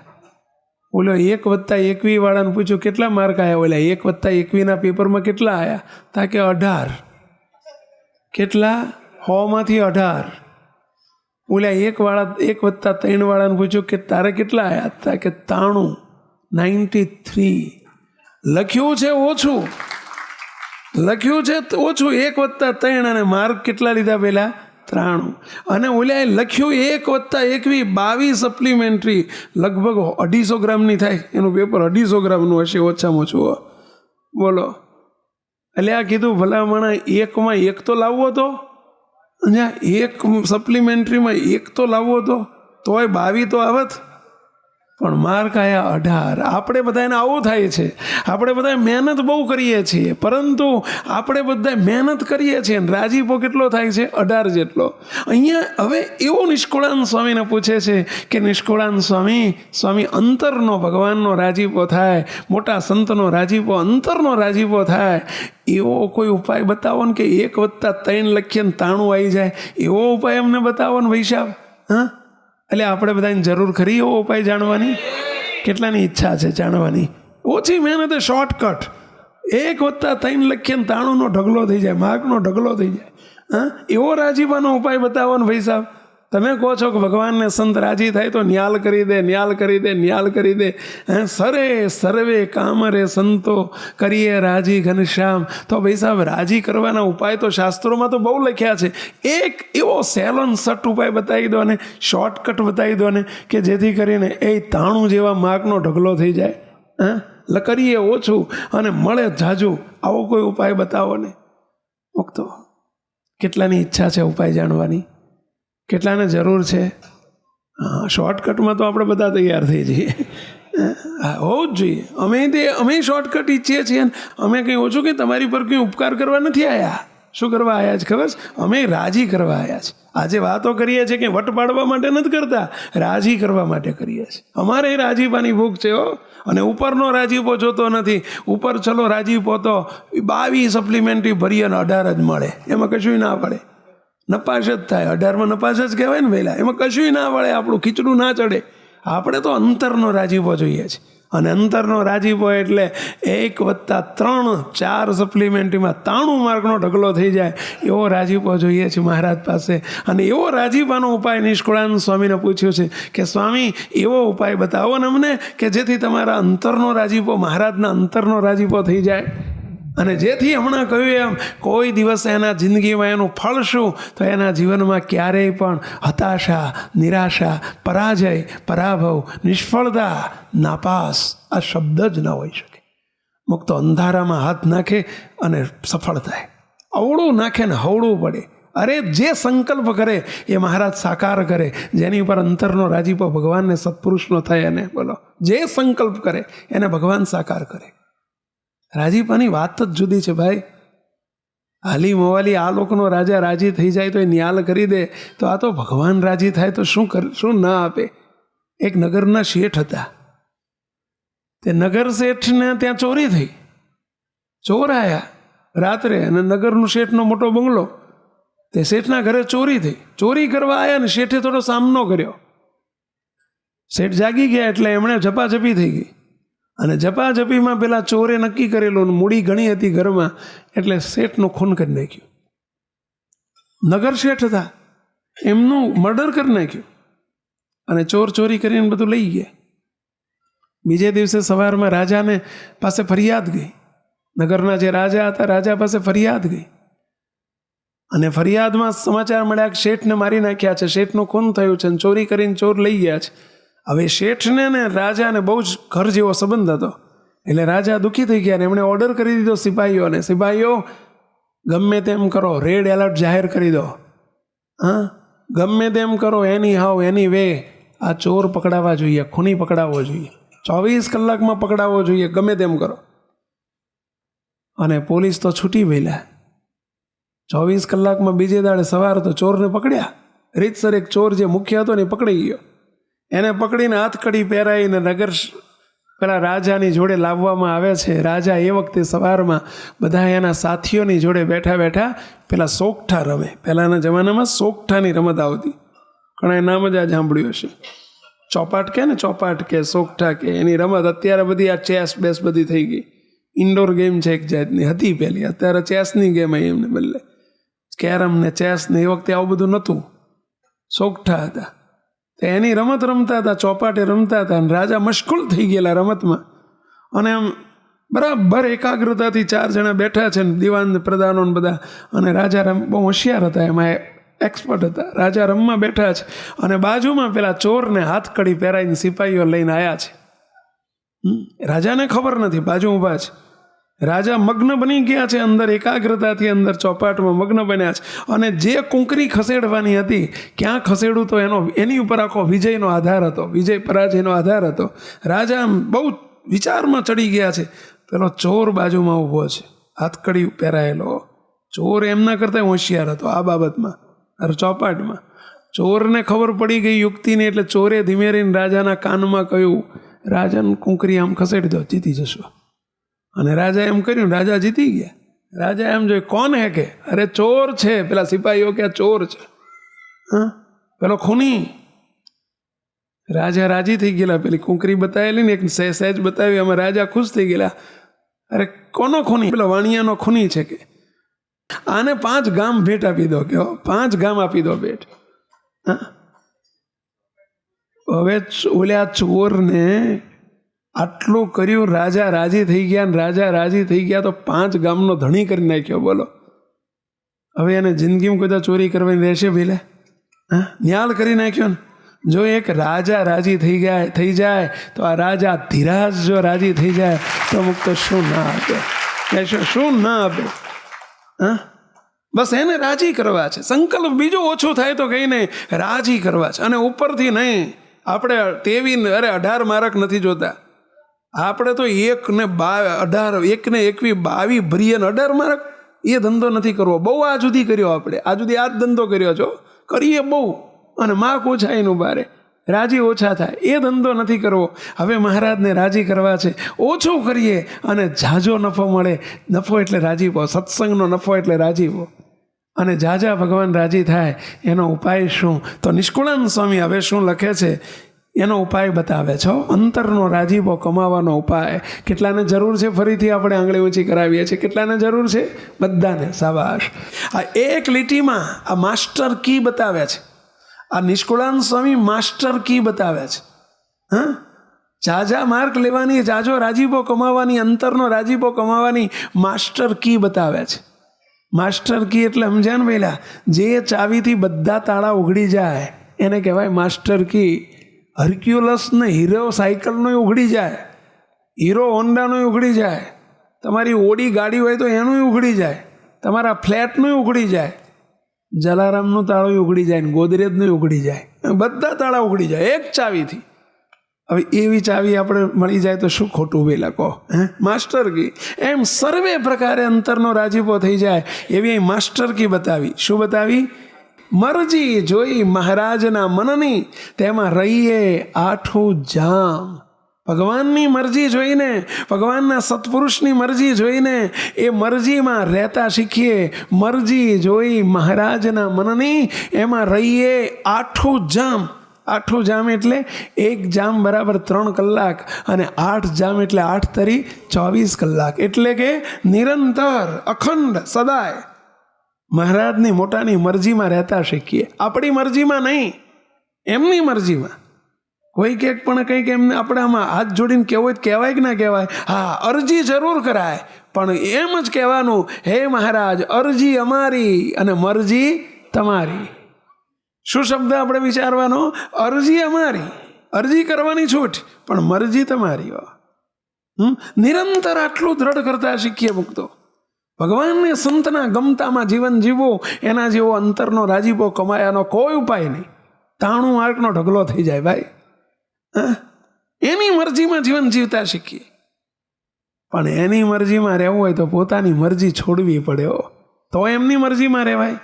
ઓલો 1+21 વાળાને પૂછ્યું કેટલા માર્ક આવ્યા? ઓલા 1+21ના પેપરમાં કેટલા આવ્યા? તા કે 18. કેટલા? 100માંથી 18. ઓલા 1+3 વાળાને પૂછ્યું કે તારે કેટલા આવ્યા? તા કે 93. લખ્યું છે ઓછું, લખ્યું છે ઓછું 1+3 અને માર્ક કેટલા લીધા પહેલા? 93. અને ઓલાએ લખ્યું 1+21 22 સપ્લિમેન્ટરી, લગભગ 250 ગ્રામની થાય. એનું પેપર 250 ગ્રામનું હશે ઓછામાં ઓછું. બોલો, એટલે આ કીધું ભલામણા 1માં 1 તો લાવવો તો, અહીંયા 1 સપ્લિમેન્ટરીમાં 1 તો લાવવો તોય 22 તો આવત, પણ માર્ક આવ્યા 18. આપણે બધાને આવું થાય છે. આપણે બધા મહેનત બહુ કરીએ છીએ, પરંતુ આપણે બધા મહેનત કરીએ છીએ અને રાજીપો કેટલો થાય છે? 18 જેટલો. અહીંયા હવે એવો નિષ્કુળાનંદ સ્વામીને પૂછે છે કે નિષ્કુળાનંદ સ્વામી અંતરનો ભગવાનનો રાજીપો થાય, મોટા સંતનો રાજીપો, અંતરનો રાજીપો થાય, એવો કોઈ ઉપાય બતાવો ને કે 1+3 લખીએ ને 93 આવી જાય, એવો ઉપાય અમને બતાવો ને ભાઈ સાહેબ. હા, એટલે આપણે બધાની જરૂર ખરી એવો ઉપાય જાણવાની? કેટલાની ઈચ્છા છે જાણવાની? ઓછી મહેનતે શોર્ટકટ 1+3 લખીએ ને 93નો ઢગલો થઈ જાય, માર્કનો ઢગલો થઈ જાય. હા, એવો રાજીપાનો ઉપાય બતાવો ને ભાઈ સાહેબ. તમે કહો છો કે ભગવાનને સંત રાજી થાય તો ન્યાલ કરી દે, ન્યાલ કરી દે, ન્યાલ કરી દે. સરે સર્વે કામ રે સંતો કરીએ રાજી ઘનશ્યામ. તો ભાઈ સાહેબ રાજી કરવાના ઉપાય તો શાસ્ત્રોમાં તો બહુ લખ્યા છે. એક એવો સહેલો સટ ઉપાય બતાવી દો ને, શોર્ટકટ બતાવી દો ને, કે જેથી કરીને એ 93 જેવા માર્કનો ઢગલો થઈ જાય. કરીએ ઓછું અને મળે જાજુ. આવો કોઈ ઉપાય બતાવો ને. મુક્તો કેટલાની ઈચ્છા છે ઉપાય જાણવાની? કેટલાને જરૂર છે? હા, શોર્ટકટમાં તો આપણે બધા તૈયાર થઈ જઈએ. હોવું જ જોઈએ. અમે શોર્ટકટ ઈચ્છીએ છીએ. અમે કંઈ ઓછું કે તમારી પર કંઈ ઉપકાર કરવા નથી આવ્યા. શું કરવા આવ્યા છે ખબર છે? અમે રાજી કરવા આવ્યા છે. આજે વાતો કરીએ છીએ કે વટ પાડવા માટે નથી કરતા, રાજી કરવા માટે કરીએ છીએ. અમારે રાજીપાની ભૂખ છે હો. અને ઉપરનો રાજીપો જોતો નથી. ઉપર ચલો રાજીપો તો 22 સપ્લિમેન્ટરી ભરીએ અને 18 જ મળે, એમાં કશું ના પડે. નપાસ જ થાય. 18માં નપાસ જ કહેવાય ને વહેલા. એમાં કશું ના વળે, આપણું ખીચડું ના ચડે. આપણે તો અંતરનો રાજીપો જોઈએ છે. અને અંતરનો રાજીપો એટલે 1+3 4 સપ્લિમેન્ટરીમાં 93 માર્કનો ઢગલો થઈ જાય, એવો રાજીપો જોઈએ છે મહારાજ પાસે. અને એવો રાજીપાનો ઉપાય નિષ્કુળાનંદ સ્વામીને પૂછ્યો છે કે સ્વામી એવો ઉપાય બતાવો ને અમને કે જેથી તમારા અંતરનો રાજીપો, મહારાજના અંતરનો રાજીપો થઈ જાય. અને જેથી હમણાં કહ્યું એમ કોઈ દિવસ એના જિંદગીમાં એનું ફળ શું? તો એના જીવનમાં ક્યારેય પણ હતાશા, નિરાશા, પરાજય, પરાભવ, નિષ્ફળતા, નાપાસ આ શબ્દ જ ન હોઈ શકે. મુક્તો અંધારામાં હાથ નાખે અને સફળ થાય, અવળું નાખે ને હવળું પડે. અરે જે સંકલ્પ કરે એ મહારાજ સાકાર કરે. જેની પર અંતરનો રાજીપો ભગવાનને સત્પુરુષનો થાય એને બોલો, જે સંકલ્પ કરે એને ભગવાન સાકાર કરે. રાજીપાની વાત જ જુદી છે ભાઈ. હાલી મોવાલી આ લોકોનો રાજા રાજી થઈ જાય તો એ ન્યાલ કરી દે, તો આ તો ભગવાન રાજી થાય તો શું ના આપે. એક નગરના શેઠ હતા. તે નગર શેઠને ત્યાં ચોરી થઈ. ચોર આવ્યા રાત્રે અને નગરનું શેઠનો મોટો બંગલો, તે શેઠના ઘરે ચોરી થઈ. ચોરી કરવા આવ્યા ને શેઠે થોડો સામનો કર્યો. શેઠ જાગી ગયા એટલે એમણે ઝપાઝપી થઈ ગઈ. અને ઝપાઝપીમાં પેલા ચોરે નક્કી કરેલું, મૂડી ઘણી હતી ઘરમાં, એટલે શેઠનું ખૂન કરી નાખ્યું. નગર શેઠ હતા, એમનું મર્ડર કરી નાખ્યું. અને ચોર ચોરી કરીને બધું લઈ ગયા. બીજે દિવસે સવારમાં રાજાને પાસે ફરિયાદ ગઈ. નગરના જે રાજા હતા, રાજા પાસે ફરિયાદ ગઈ. અને ફરિયાદમાં સમાચાર મળ્યા કે શેઠને મારી નાખ્યા છે, શેઠનું ખૂન થયું છે, ચોરી કરીને ચોર લઈ ગયા છે. હવે શેઠને ને રાજાને બહુ જ ઘર જેવો સંબંધ હતો. એટલે રાજા દુઃખી થઈ ગયા ને એમણે ઓર્ડર કરી દીધો સિપાહીઓને, સિપાહીઓ ગમે તેમ કરો, રેડ એલર્ટ જાહેર કરી દો. હા, ગમે તેમ કરો, એની હાવ એની વે આ ચોર પકડાવવા જોઈએ, ખૂની પકડાવવો જોઈએ, 24 કલાકમાં પકડાવવો જોઈએ, ગમે તેમ કરો. અને પોલીસ તો છૂટી વહેલા. 24 કલાકમાં બીજે દાડે સવાર તો ચોરને પકડ્યા. રીતસર એક ચોર જે મુખ્ય હતો ને એ પકડાઈ ગયો. એને પકડીને હાથકડી પહેરાવીને નગર પેલા રાજાની જોડે લાવવામાં આવે છે. રાજા એ વખતે સવારમાં બધા એના સાથીઓની જોડે બેઠા બેઠા પેલા સોગઠા રમે. પહેલાંના જમાનામાં સોગઠાની રમત આવતી, ઘણા નામ જ આ સાંભળ્યું હશે. ચોપાટ કે ને, ચોપાટ કે સોગઠા કે, એની રમત. અત્યારે બધી આ ચેસ બેસ બધી થઈ ગઈ, ઇન્ડોર ગેમ છે એક જાતની, હતી પહેલી. અત્યારે ચેસની ગેમ આવી એમને બદલે, કેરમ ને ચેસ ને. એ વખતે આવું બધું નહોતું, સોગઠા હતા. તો એની રમત રમતા હતા, ચોપાટે રમતા હતા. અને રાજા મશગુલ થઈ ગયેલા રમતમાં. અને આમ બરાબર એકાગ્રતાથી 4 જણા બેઠા છે ને, દિવાન પ્રધાનો ને બધા. અને રાજા બહુ હોશિયાર હતા, એમાં એક્સપર્ટ હતા. રાજા રમવા બેઠા છે અને બાજુમાં પેલા ચોરને હાથકડી પહેરાઈને સિપાહીઓ લઈને આવ્યા છે. રાજાને ખબર નથી, બાજુ ઊભા છે. રાજા મગ્ન બની ગયા છે અંદર, એકાગ્રતાથી અંદર ચોપાટમાં મગ્ન બન્યા છે. અને જે કુંકરી ખસેડવાની હતી, ક્યાં ખસેડું તો એની ઉપર આખો વિજયનો આધાર હતો, વિજય પરાજયનો આધાર હતો. રાજા બહુ વિચારમાં ચડી ગયા છે. પેલો ચોર બાજુમાં ઊભો છે, હાથકડી પહેરાયેલો. ચોર એમના કરતાં હોશિયાર હતો આ બાબતમાં, ચોપાટમાં. ચોરને ખબર પડી ગઈ યુક્તિની, એટલે ચોરે ધીમે રહીને રાજાના કાનમાં કહ્યું, રાજાને કુંકરી આમ ખસેડી દો, જીતી જશો. અને રાજા એમ કર્યું, રાજા જીતી ગયા. રાજા એમ જોયું, કોણ હે કે? અરે ચોર છે. પેલા સિપાહીઓ કે ચોર છે, હા પેલો ખૂની. રાજા રાજી થઈ ગયેલા. પેલી કુંકરી બતાવેલી ને, એક સહેજ બતાવી, અમે રાજા ખુશ થઈ ગયેલા. અરે કોનો ખૂની? પેલો વાણિયાનો ખૂની છે કે આને 5 ગામ ભેટ આપી દો, કે 5 ગામ આપી દો ભેટ. હવે ઓલ્યા ચોરને આટલું કર્યું, રાજા રાજી થઈ ગયા. ને રાજા રાજી થઈ ગયા તો 5 ગામનો ધણી કરી નાખ્યો. બોલો, હવે એને જિંદગીમાં કોઈ ચોરી કરવાની રહેશે ભીલે? હા, ન્યાલ કરી નાખ્યો ને. જો એક રાજા રાજી થઈ જાય તો આ રાજા ધીરાજ જો રાજી થઈ જાય તો મુક્ત શું ના આપે, કહેશો શું ના આપે? હા, બસ એને રાજી કરવા છે. સંકલ્પ બીજું ઓછું થાય તો કંઈ નહીં, રાજી કરવા છે. અને ઉપરથી નહીં, આપણે 18 માર્ક નથી જોતા. આપણે તો 1 ને 18, 1 ને 21, 22 ભરીએ ને 18 માર્ક. એ ધંધો નથી કરવો. બહુ આ જુદી કર્યો આપણે, આ જુદી આ જ ધંધો કર્યો છો. કરીએ બહુ અને માર્ક ઓછા એનું બારે, રાજી ઓછા થાય. એ ધંધો નથી કરવો. હવે મહારાજને રાજી કરવા છે. ઓછું કરીએ અને ઝાઝો નફો મળે. નફો એટલે રાજીપો, સત્સંગનો નફો એટલે રાજીપો. અને ઝાઝા ભગવાન રાજી થાય. એનો ઉપાય શું? તો નિષ્કુળાનંદ સ્વામી હવે શું લખે છે એનો ઉપાય બતાવે છો. અંતરનો રાજીપો કમાવાનો ઉપાય. કેટલાને જરૂર છે? ફરીથી આપણે આંગળી ઊંચી કરાવીએ છીએ. કેટલાને જરૂર છે? બધાને. શાબાશ. આ એક લીટીમાં આ માસ્ટર કી બતાવે છે. આ નિષ્કુળાનંદ સ્વામી માસ્ટર કી બતાવે છે. હા, ઝાઝા માર્ક લેવાની, ઝાઝો રાજીપો કમાવાની, અંતરનો રાજીપો કમાવાની માસ્ટર કી બતાવે છે. માસ્ટર કી એટલે સમજ્યા ને પહેલા? જે ચાવીથી બધા તાળા ઉઘડી જાય એને કહેવાય માસ્ટર કી. હર્ક્યુલસ ને હીરો સાયકલનો ઉઘડી જાય, હીરો હોન્ડાનો ઉઘડી જાય, તમારી ઓડી ગાડી હોય તો એનું ઉઘડી જાય, તમારા ફ્લેટનું ઉઘડી જાય, જલારામનું તાળું ઉઘડી જાય ને ગોદરેજનું ઉઘડી જાય, બધા તાળા ઉઘડી જાય એક ચાવીથી. હવે એવી ચાવી આપણે મળી જાય તો શું ખોટું પેલા કહો? માસ્ટર કી. એમ સર્વે પ્રકારે અંતરનો રાજીપો થઈ જાય એવી માસ્ટર કી બતાવી. શું બતાવી? મરજી જોઈ મહારાજના મનની, તેમાં રહીએ 8 જામ. ભગવાનની મરજી જોઈને, ભગવાનના સત્પુરુષની મરજી જોઈને એ મરજીમાં રહેતા શીખીએ. મરજી જોઈ મહારાજના મનની, એમાં રહીએ 8 જામ. 8 જામ એટલે 1 જામ બરાબર 3 કલાક, અને 8 જામ એટલે 8 તરી 24 કલાક. એટલે કે નિરંતર, અખંડ, સદાય મહારાજની મોટાની મરજીમાં રહેતા શીખીએ. આપણી મરજીમાં નહીં, એમની મરજીમાં. કોઈ ક્યાંક પણ કંઈક એમને આપણે આમાં હાથ જોડીને કહેવું હોય કહેવાય કે ના કહેવાય? હા, અરજી જરૂર કરાય, પણ એમ જ કહેવાનું, હે મહારાજ, અરજી અમારી અને મરજી તમારી. શું શબ્દ આપણે વિચારવાનો? અરજી અમારી, અરજી કરવાની છૂટ, પણ મરજી તમારી. નિરંતર આટલું દ્રઢ કરતા શીખીએ મુક્તો. ભગવાનને સંતના ગમતામાં જીવન જીવવું, એના જેવો અંતરનો રાજીપો કમાયાનો કોઈ ઉપાય નહીં. 93 માર્કનો ઢગલો થઈ જાય ભાઈ. એની મરજીમાં જીવન જીવતા શીખીએ. પણ એની મરજીમાં રહેવું હોય તો પોતાની મરજી છોડવી પડે. તો એમની મરજીમાં રહેવાય.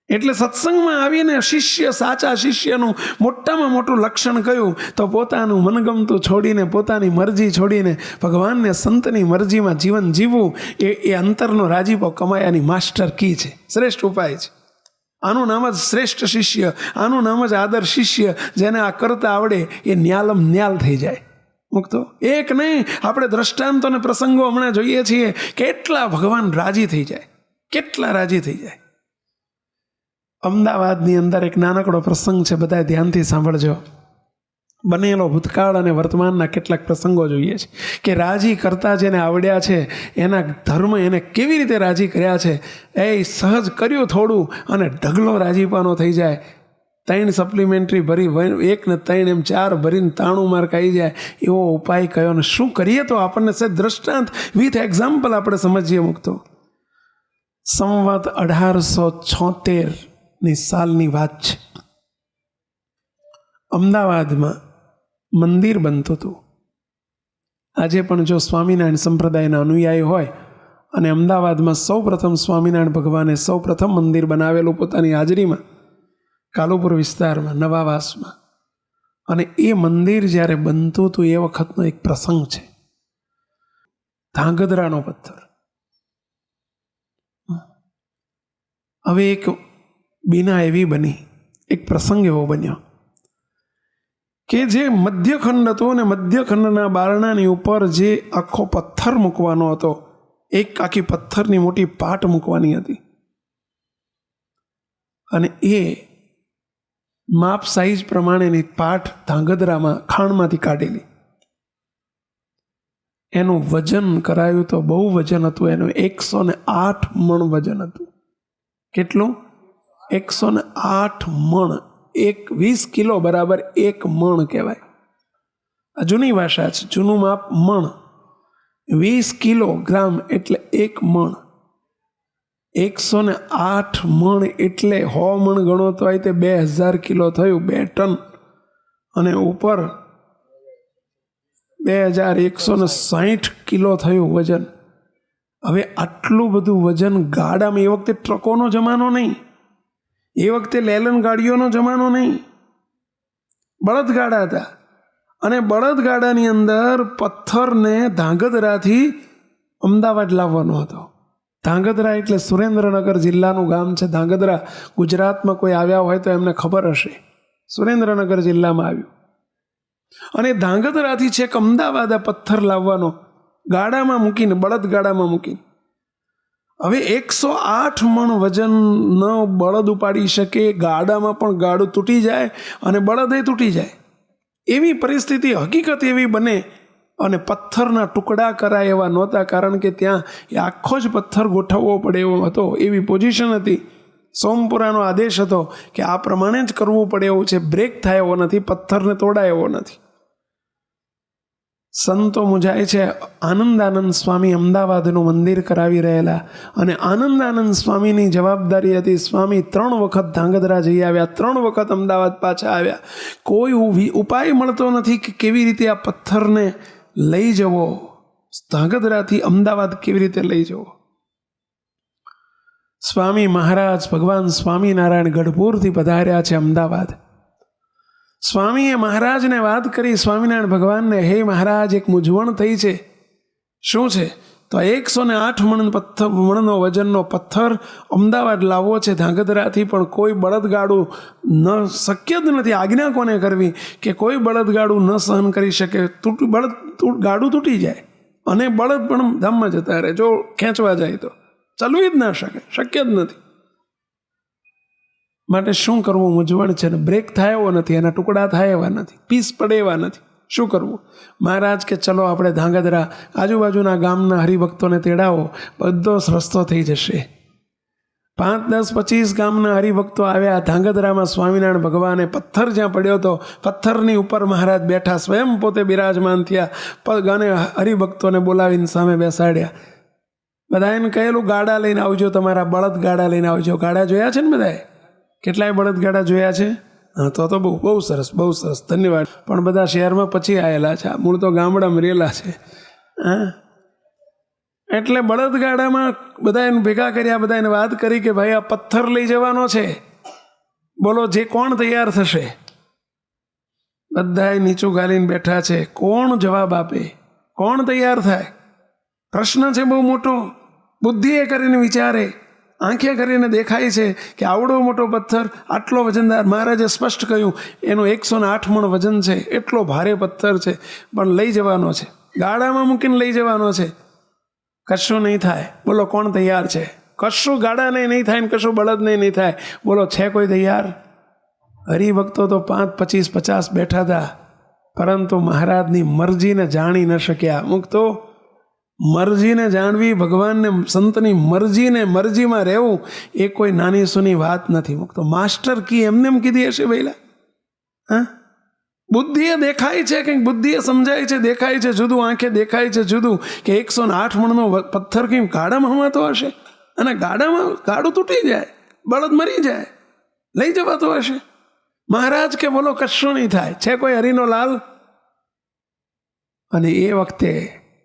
એટલે સત્સંગમાં આવીને શિષ્ય, સાચા શિષ્યનું મોટામાં મોટું લક્ષણ કયું તો પોતાનું મનગમતું છોડીને, પોતાની મરજી છોડીને ભગવાનને, સંતની મરજીમાં જીવન જીવવું એ અંતરનો રાજીપો કમાયાની માસ્ટર કી છે, શ્રેષ્ઠ ઉપાય છે. આનું નામ જ શ્રેષ્ઠ શિષ્ય, આનું નામ જ આદર્શ શિષ્ય. જેને આ કરતા આવડે એ ન્યાલમ ન્યાલ થઈ જાય. મુક્તો એક નહીં, આપણે દ્રષ્ટાંતો અને પ્રસંગો હમણાં જોઈએ છીએ, કેટલા ભગવાન રાજી થઈ જાય, કેટલા રાજી થઈ જાય. અમદાવાદની અંદર એક નાનકડો પ્રસંગ છે, બધા ધ્યાનથી સાંભળજો. બનેલો ભૂતકાળ અને વર્તમાનના કેટલાક પ્રસંગો જોઈએ છે કે રાજી કરતા જેને આવડ્યા છે, એના ધર્મ એને કેવી રીતે રાજી કર્યા છે. એ સહજ કર્યું થોડું અને ઢગલો રાજીપાનો થઈ જાય. 3 સપ્લિમેન્ટરી ભરી 1 ને 3 એમ 4 ભરીને 93 માર્ક આવી જાય, એવો ઉપાય કયો ને શું કરીએ તો આપણને સહેજ દ્રષ્ટાંત વિથ એક્ઝામ્પલ આપણે સમજીએ. મુક્તો સંવત 1876ની સાલની વાત છે. અમદાવાદમાં મંદિર બનતું હતું. આજે પણ જો સ્વામિનારાયણ સંપ્રદાયના અનુયાયી હોય અને અમદાવાદમાં સૌપ્રથમ સ્વામિનારાયણ ભગવાને સૌપ્રથમ મંદિર બનાવેલું પોતાની હાજરીમાં, કાલુપુર વિસ્તારમાં, નવાવાસમાં, અને એ મંદિર જ્યારે બનતું હતું એ વખતનો એક પ્રસંગ છે. ધાંગધ્રાનો પથ્થર. હવે એક બીના એવી બની, એક પ્રસંગ એવો બન્યો કે જે મધ્યખંડ હતો અને મધ્યખંડના બારણાની ઉપર જે આખો પથ્થર મૂકવાનો હતો, એક આખી પથ્થરની મોટી પાટ મૂકવાની હતી, અને એ માપ સાઈઝ પ્રમાણેની પાટ ધાંગધ્રામાં ખાણમાંથી કાઢેલી. એનું વજન કરાયું તો બહુ વજન હતું. એનું 108 મણ વજન હતું. કેટલું? 108 મણ. 20 કિલો બરાબર 1 મણ કહેવાય. આ જૂની ભાષા છે, જૂનું માપ મણ. 20 કિલોગ્રામ એટલે 1 મણ. 108 મણ એટલે 100 મણ ગણો તો આ તે 2000 કિલો થયું, 2 ટન. અને ઉપર 2160 કિલો થયું વજન. હવે આટલું બધું વજન ગાડામાં, એ વખતે ટ્રકોનો જમાનો નહીં, એ વખતે લેલન ગાડીઓનો જમાનો નહીં, બળદગાડા હતા. અને બળદગાડાની અંદર પથ્થરને ધાંગધ્રાથી અમદાવાદ લાવવાનો હતો. ધાંગધ્રા એટલે સુરેન્દ્રનગર જિલ્લાનું ગામ છે. ધાંગધ્રા ગુજરાતમાં કોઈ આવ્યા હોય તો એમને ખબર હશે, સુરેન્દ્રનગર જિલ્લામાં આવ્યું. અને ધાંગધ્રાથી છેક અમદાવાદ આ પથ્થર લાવવાનો, ગાડામાં મૂકીને, બળદગાડામાં મૂકીને. હવે 108 મણ વજન ન બળદ ઉપાડી શકે, ગાડામાં પણ ગાડું તૂટી જાય અને બળદે તૂટી જાય, એવી પરિસ્થિતિ, હકીકત એવી બને. અને પથ્થરના ટુકડા કરાય એવા નહોતા, કારણ કે ત્યાં આખો જ પથ્થર ગોઠવવો પડે એવો હતો, એવી પોઝિશન હતી. સોમપુરાનો આદેશ હતો કે આ પ્રમાણે જ કરવું પડે એવું છે, બ્રેક થાય એવો નથી, પથ્થરને તોડાય એવો નથી. સંતો મૂંઝાય છે. આનંદાનંદ સ્વામી અમદાવાદનું મંદિર કરાવી રહેલા, અને આનંદાનંદ સ્વામીની જવાબદારી હતી. સ્વામી 3 વખત ધાંગધ્રા જઈ આવ્યા, 3 વખત અમદાવાદ પાછા આવ્યા. કોઈ ઉપાય મળતો નથી કે કેવી રીતે આ પથ્થરને લઈ જવો, ધાંગધ્રાથી અમદાવાદ કેવી રીતે લઈ જવો. સ્વામી મહારાજ ભગવાન સ્વામિનારાયણ ગઢપુરથી પધાર્યા છે અમદાવાદ. સ્વામીએ મહારાજને વાત કરી, સ્વામિનારાયણ ભગવાનને, હે મહારાજ, એક મૂંઝવણ થઈ છે. શું છે? તો 108 મણનો વજનનો પથ્થર અમદાવાદ લાવવો છે ધાંગધ્રાથી, પણ કોઈ બળદગાડું શક્ય જ નથી. આજ્ઞા કોને કરવી કે કોઈ બળદગાડું ન સહન કરી શકે, ગાડું તૂટી જાય અને બળદ પણ ધામમાં જતા રહે. જો ખેંચવા જાય તો ચાલવી જ ના શકે, શક્ય જ નથી. માટે શું કરવું? મૂંઝવણ છે ને. બ્રેક થાય એવો નથી, એના ટુકડા થાય એવા નથી, પીસ પડે એવા નથી. શું કરવું? મહારાજ કે ચલો આપણે ધાંગધ્રા આજુબાજુના ગામના હરિભક્તોને તેડાવો, બધો રસ્તો થઈ જશે. 5, 10, 25 ગામના હરિભક્તો આવ્યા. ધાંગધ્રામાં સ્વામિનારાયણ ભગવાને પથ્થર જ્યાં પડ્યો હતો, પથ્થરની ઉપર મહારાજ બેઠા, સ્વયં પોતે બિરાજમાન થયા. પગાને હરિભક્તોને બોલાવીને સામે બેસાડ્યા. બધાને કહેલું, ગાડા લઈને આવજો, તમારા બળદ ગાડા લઈને આવજો. ગાડા જોયા છે ને બધાએ? કેટલાય બળદગાડા જોયા છે? હા, તો બહુ સરસ, બહુ સરસ, ધન્યવાદ. પણ બધા શહેરમાં પછી આવેલા છે, મૂળ તો ગામડામાં રહેલા છે. હા, એટલે બળદગાડામાં બધા એને ભેગા કર્યા, બધા એને વાત કરી કે ભાઈ આ પથ્થર લઈ જવાનો છે, બોલો જે કોણ તૈયાર થશે? બધાએ નીચું ગાલીને બેઠા છે, કોણ જવાબ આપે, કોણ તૈયાર થાય? પ્રશ્ન છે બહુ મોટો. બુદ્ધિએ કરીને વિચારે, આંખે કરીને દેખાય છે કે આવડો મોટો પથ્થર, આટલો વજનદાર. મહારાજે સ્પષ્ટ કહ્યું એનું 108 મણ વજન છે, એટલો ભારે પથ્થર છે, પણ લઈ જવાનો છે, ગાડામાં મૂકીને લઈ જવાનો છે. કશું નહીં થાય, બોલો કોણ તૈયાર છે? કશું ગાડાને નહીં થાય ને કશું બળદને નહીં થાય, બોલો છે કોઈ તૈયાર? હરિભક્તો તો 5, 25, 50 બેઠા હતા, પરંતુ મહારાજની મરજીને જાણી ન શક્યા. અમુક તો મરજીને જાણવી, ભગવાનને સંતની મરજીમાં રહેવું એ કોઈ નાની સૂની વાત નથી. અમુક તો માસ્ટર કી એમને એમ કીધી હશે ભઈલા. હા, બુદ્ધિએ દેખાય છે કંઈક, બુદ્ધિએ સમજાય છે, દેખાય છે જુદું, આંખે દેખાય છે જુદું, કે 108 મણનો પથ્થર કેમ ગાડામાં હમાતો હશે, અને ગાડું તૂટી જાય, બળદ મરી જાય, લઈ જવાતો હશે. મહારાજ કે બોલો કશું નહીં થાય, છે કોઈ હરિનો લાલ? અને એ વખતે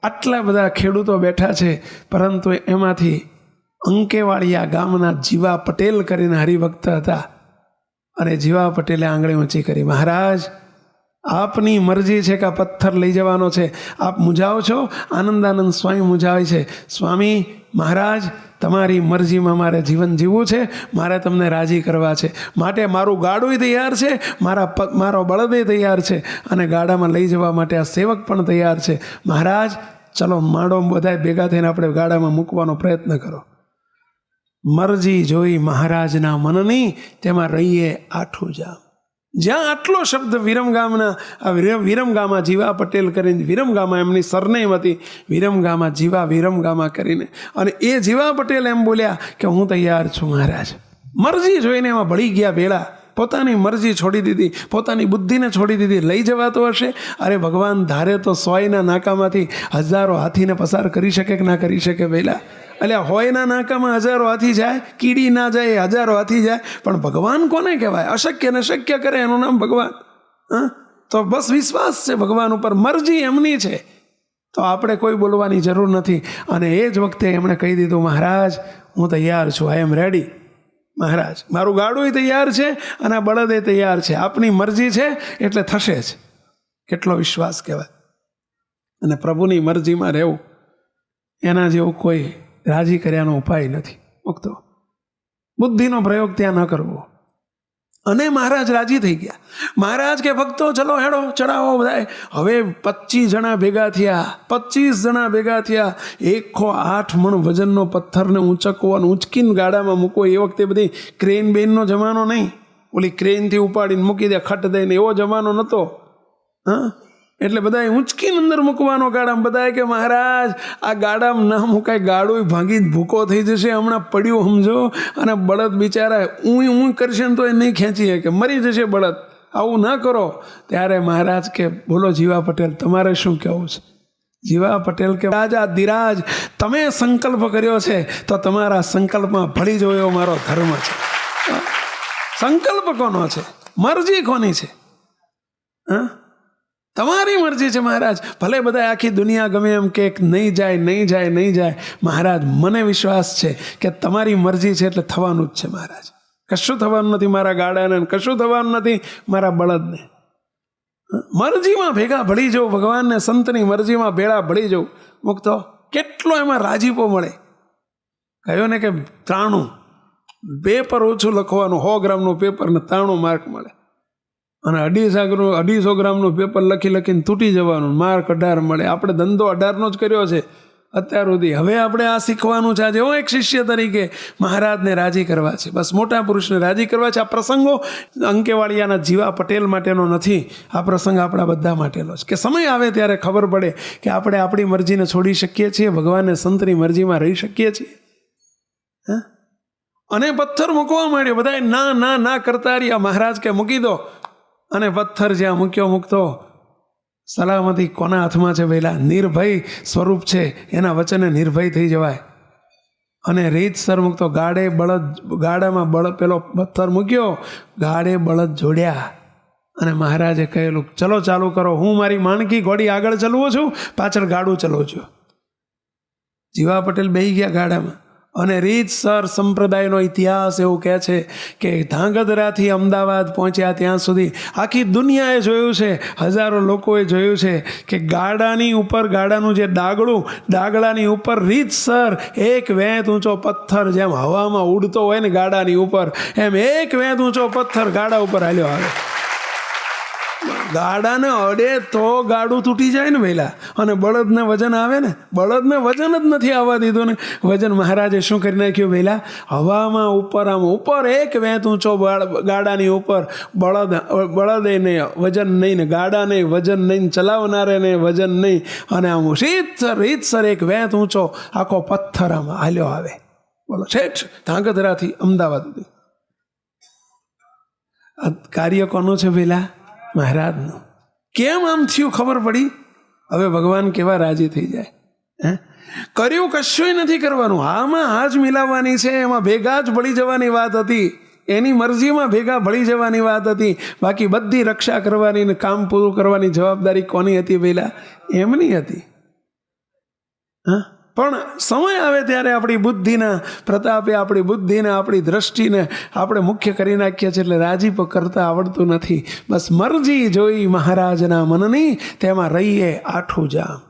આટલા બધા ખેડૂતો બેઠા છે, પરંતુ એમાંથી અંકેવાળિયા ગામના જીવા પટેલ કરીને હરિભક્ત હતા, અને જીવા પટેલે આંગળી ઊંચી કરી, મહારાજ આપની મરજી છે કે આ પથ્થર લઈ જવાનો છે, આપ મૂંઝાવો છો? આનંદાનંદ સ્વામી મૂંઝાવે છે, સ્વામી મહારાજ તમારી મરજીમાં મારે જીવન જીવવું છે, મારે તમને રાજી કરવા છે, માટે મારું ગાડું તૈયાર છે, મારો બળદે તૈયાર છે, અને ગાડામાં લઈ જવા માટે આ સેવક પણ તૈયાર છે. મહારાજ ચલો માંડો બધા ભેગા થઈને આપણે ગાડામાં મૂકવાનો પ્રયત્ન કરો. મરજી જોઈ મહારાજના મનની, તેમાં રહીએ આઠું જામ. જ્યાં આટલો શબ્દ વિરમગામા જીવા પટેલ કરીને, વિરમગામા એમની સરનેમ હતી, વિરમગામા કરીને, અને એ જીવા પટેલ એમ બોલ્યા કે હું તૈયાર છું મહારાજ. મરજી જોઈને એમાં ભળી ગયા ભેળા, પોતાની મરજી છોડી દીધી, પોતાની બુદ્ધિને છોડી દીધી. લઈ જવાતો હશે? અરે ભગવાન ધારે તો 100ના નાકામાંથી 1000 હાથીને પસાર કરી શકે કે ના કરી શકે ભેલા? એટલે હોયના નાકામાં 1000 હાથી જાય, કીડી ના જાય, 1000 હાથી જાય, પણ ભગવાન કોને કહેવાય? અશક્યને શક્ય કરે એનું નામ ભગવાન. હા, તો બસ વિશ્વાસ છે ભગવાન ઉપર, મરજી એમની છે, તો આપણે કોઈ બોલવાની જરૂર નથી. અને એ જ વખતે એમણે કહી દીધું, મહારાજ હું તૈયાર છું, આઈ એમ રેડી. મહારાજ મારું ગાડું તૈયાર છે અને આ બળદે તૈયાર છે, આપની મરજી છે એટલે થશે જ. કેટલો વિશ્વાસ કહેવાય! અને પ્રભુની મરજીમાં રહેવું, એના જેવું કોઈ રાજી કર્યાનો ઉપાય નથી. મુક્તો બુદ્ધિનો પ્રયોગ ત્યાં ન કરવો. અને મહારાજ રાજી થઈ ગયા. મહારાજ કે ભક્તો ચલો હેડો ચડાવો બધા. હવે 25 જણા ભેગા થયા, 25 જણા ભેગા થયા. 108 મણ વજનનો પથ્થરને ઊંચકવો અને ઊંચકીને ગાડામાં મૂકવો. એ વખતે બધી ક્રેન બેનનો જમાનો નહીં, ઓલી ક્રેનથી ઉપાડીને મૂકી દે ખટ દઈને, એવો જમાનો નહોતો. હા, એટલે બધાએ ઊંચકીને અંદર મૂકવાનો ગાડામાં. બધાએ કે મહારાજ આ ગાડામાં ના મુકાય, ગાડું ભાંગી ભૂકો થઈ જશે, હમણાં પડ્યું સમજો, અને બળદ બિચારા ઊં કરશે ને તો એ નહીં ખેંચી શકે, મરી જશે બળદ, આવું ના કરો. ત્યારે મહારાજ કે બોલો જીવા પટેલ તમારે શું કહેવું છે? જીવા પટેલ કે રાજા ધીરાજ, તમે સંકલ્પ કર્યો છે તો તમારા સંકલ્પમાં ભળી જવો એવો મારો ધર્મ છે. સંકલ્પ કોનો છે? મરજી કોની છે? હા, તમારી મરજી છે મહારાજ. ભલે બધા આખી દુનિયા ગમે એમ કે નહીં જાય. મહારાજ મને વિશ્વાસ છે કે તમારી મરજી છે એટલે થવાનું જ છે મહારાજ. કશું થવાનું નથી મારા ગાડાને, કશું થવાનું નથી મારા બળદને. મરજીમાં ભેગા ભળી જવું, ભગવાનને સંતની મરજીમાં ભેળા ભળી જવું. મુક્તો કેટલો એમાં રાજીપો મળે. કહ્યું ને કે 93 પેપર ઓછું લખવાનું, 100 ગ્રામનું પેપર ને 93 માર્ક મળે. અને 250 ગ્રામનું પેપર લખીને તૂટી જવાનું, માર્ક 18 મળે. આપણે ધંધો 18નો જ કર્યો છે અત્યાર સુધી. હવે આપણે આ શીખવાનું છે. આજે હું એક શિષ્ય તરીકે મહારાજને રાજી કરવા છે, બસ મોટા પુરુષને રાજી કરવા છે. આ પ્રસંગો અંકેવાળિયાના જીવા પટેલ માટેનો નથી, આ પ્રસંગ આપણા બધા માટેનો છે. કે સમય આવે ત્યારે ખબર પડે કે આપણે આપણી મરજીને છોડી શકીએ છીએ, ભગવાનને સંતની મરજીમાં રહી શકીએ છીએ. હા, અને પથ્થર મૂકવા માંડ્યો. બધા ના કરતા રહ્યા. મહારાજ કે મૂકી દો. અને પથ્થર જ્યાં મૂકતો, સલામતી કોના હાથમાં છે પહેલા? નિર્ભય સ્વરૂપ છે, એના વચને નિર્ભય થઈ જવાય. અને રીતસર મૂકતો. ગાડામાં પેલો પથ્થર મૂક્યો, ગાડે બળદ જોડ્યા. અને મહારાજે કહેલું ચલો ચાલુ કરો, હું મારી માણકી ઘોડી આગળ ચલવું છું, પાછળ ગાડું ચલાવું છું. જીવા પટેલ બેહી ગયા ગાડામાં અને રીતસર સંપ્રદાયનો ઇતિહાસ એવું કહે છે કે ધાંગધ્રાથી અમદાવાદ પહોંચ્યા ત્યાં સુધી આખી દુનિયાએ જોયું છે, હજારો લોકોએ જોયું છે કે ગાડાની ઉપર ગાડાનું જે ડાગલાની ઉપર રીતસર એક વેંત ઊંચો પથ્થર જેમ હવામાં ઉડતો હોય ને ગાડાની ઉપર, એમ એક વેંત ઊંચો પથ્થર ગાડા ઉપર હાલ્યો આવે. ગાડાને અડે તો ગાડું તૂટી જાય ને વહેલા. અને બળદને વજન આવે ને, બળદને વજન જ નથી આવવા દીધું ને. વજન મહારાજે શું કરી નાખ્યું વહેલા? હવામાં ઉપર આમ ઉપર એક વેંત ઊંચો ગાડાની ઉપર, બળદે નહીં વજન નહીં ને ગાડા નહીં વજન નહીં, ચલાવનારે ને વજન નહીં, અને આમ રીતસર એક વેંત ઊંચો આખો પથ્થર આમ હાલ્યો આવે. બોલો, શેઠ ધાંગધ્રાથી અમદાવાદ સુધી. આ કાર્ય કોનું છે વહેલા? મહારાજનું. કેમ આમ થયું ખબર પડી? હવે ભગવાન કેવા રાજી થઈ જાય. કર્યું કશું નથી કરવાનું, હામાં હાજ મિલાવવાની છે, એમાં ભેગા જ ભળી જવાની વાત હતી, એની મરજીમાં ભેગા ભળી જવાની વાત હતી. બાકી બધી રક્ષા કરવાની ને કામ પૂરું કરવાની જવાબદારી કોની હતી પહેલા? એમની હતી. હા, પણ સમય આવે ત્યારે આપણી બુદ્ધિના પ્રતાપે આપણી બુદ્ધિને આપણી દ્રષ્ટિને આપણે મુખ્ય કરી નાખીએ છીએ, એટલે રાજીપો કરતા આવડતું નથી. બસ મરજી જોઈ મહારાજના મનની, તેમાં રહીએ આઠું જામ.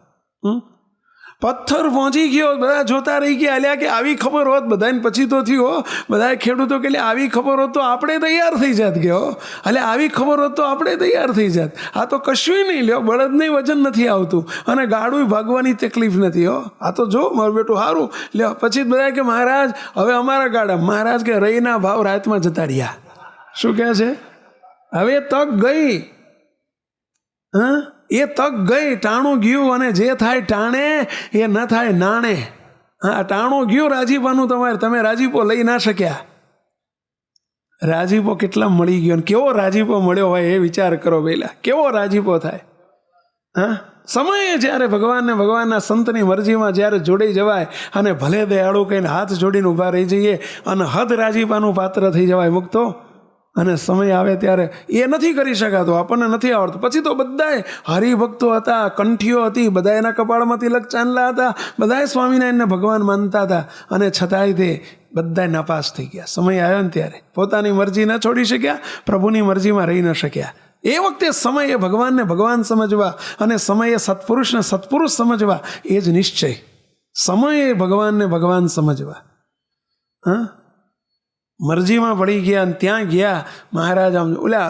પથ્થર પહોંચી ગયો, બધા જોતા રહી ગયા. અલ્યા કે આવી ખબર હોત બધાને, પછી તો થયું બધા ખેડૂતો કે આવી ખબર હોત તો આપણે તૈયાર થઈ જાત. ગયો એટલે આવી ખબર હોત તો આપણે તૈયાર થઈ જાત. આ તો કશું નહીં, લ્યો બળદને વજન નથી આવતું અને ગાડું ભાગવાની તકલીફ નથી. આ તો જો મારું બેટું સારું લ્યો. પછી બધા કે મહારાજ હવે અમારા ગાડા. મહારાજ કે રહીના ભાવ રાતમાં જતા રહ્યા. શું કહે છે? હવે તક ગઈ. હા, એ તક ગઈ, ટાણું ગયું, અને જે થાય ટાણે એ ન થાય નાણે. હા, ટાણું ગયું રાજીપાનું તમારે, તમે રાજીપો લઈ ના શક્યા. રાજીપો કેટલા મળી ગયો, કેવો રાજીપો મળ્યો હોય એ વિચાર કરો પહેલા, કેવો રાજીપો થાય. હા, સમયે જ્યારે ભગવાનને ભગવાનના સંતની મરજીમાં જ્યારે જોડાઈ જવાય અને ભલે દયાળુ કહીને હાથ જોડીને ઊભા રહી જઈએ અને હદ રાજીપાનું પાત્ર થઈ જવાય મુક્તો. અને સમય આવે ત્યારે એ નથી કરી શકાતો, આપણને નથી આવડતું. પછી તો બધાએ હરિભક્તો હતા, કંઠીઓ હતી, બધા એના કપાળમાં તિલક ચાંદલા હતા, બધાએ સ્વામિનારાયણને ભગવાન માનતા હતા, અને છતાંય તે બધાએ નાપાસ થઈ ગયા. સમય આવ્યો ને ત્યારે પોતાની મરજી ન છોડી શક્યા, પ્રભુની મરજીમાં રહી ન શક્યા. એ વખતે સમયે ભગવાનને ભગવાન સમજવા અને સમયે સત્પુરુષને સત્પુરુષ સમજવા, એ જ નિશ્ચય. સમયે ભગવાનને ભગવાન સમજવા. હા, મરજીમાં પડી ગયા અને ત્યાં ગયા. મહારાજ આમ ઓલા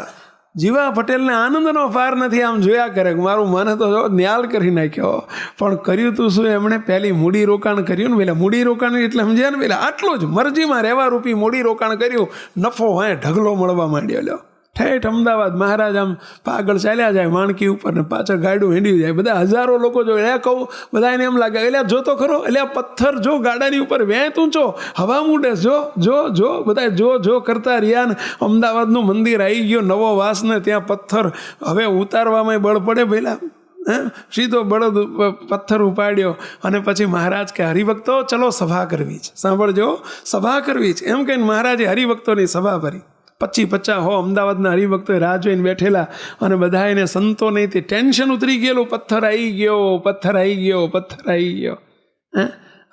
જીવા પટેલને આનંદનો પાર નથી, આમ જોયા કરે. મારું મને તો ન્યાલ કરી નાખ્યો. પણ કર્યું તું શું? એમણે પહેલી મૂડી રોકાણ કર્યું ને પેલા. મૂડી રોકાણ એટલે સમજ્યા ને પેલા, આટલું જ મરજીમાં રહેવા રૂપી મૂડી રોકાણ કર્યું. નફો વાય ઢગલો મળવા માંડ્યો. લ્યો ઠેઠ અમદાવાદ મહારાજ આમ પાગળ ચાલ્યા જાય માણકી ઉપર ને પાછળ ગાડું હેંડ્યું જાય. બધા હજારો લોકો જો એ કહું, બધા એને એમ લાગે એટલે જોતો ખરો, એટલે આ પથ્થર જો ગાડાની ઉપર વેંત ઊંચો હવા મૂડે, જો બધા જો કરતા રહ્યા ને અમદાવાદનું મંદિર આવી ગયો નવો વાસ ને ત્યાં પથ્થર હવે ઉતારવામાં બળ પડે પહેલાં. સીધો બળદ પથ્થર ઉપાડ્યો અને પછી મહારાજ કે હરિભક્તો ચલો સભા કરવી છે. સાંભળજો, સભા કરવી છે એમ કહીને મહારાજે હરિભક્તોની સભા ભરી. 25-50 અમદાવાદના હરિભક્તોએ રાહ જોઈને બેઠેલા અને બધા એને સંતો નહીં તે ટેન્શન ઉતરી ગયેલું. પથ્થર આવી ગયો.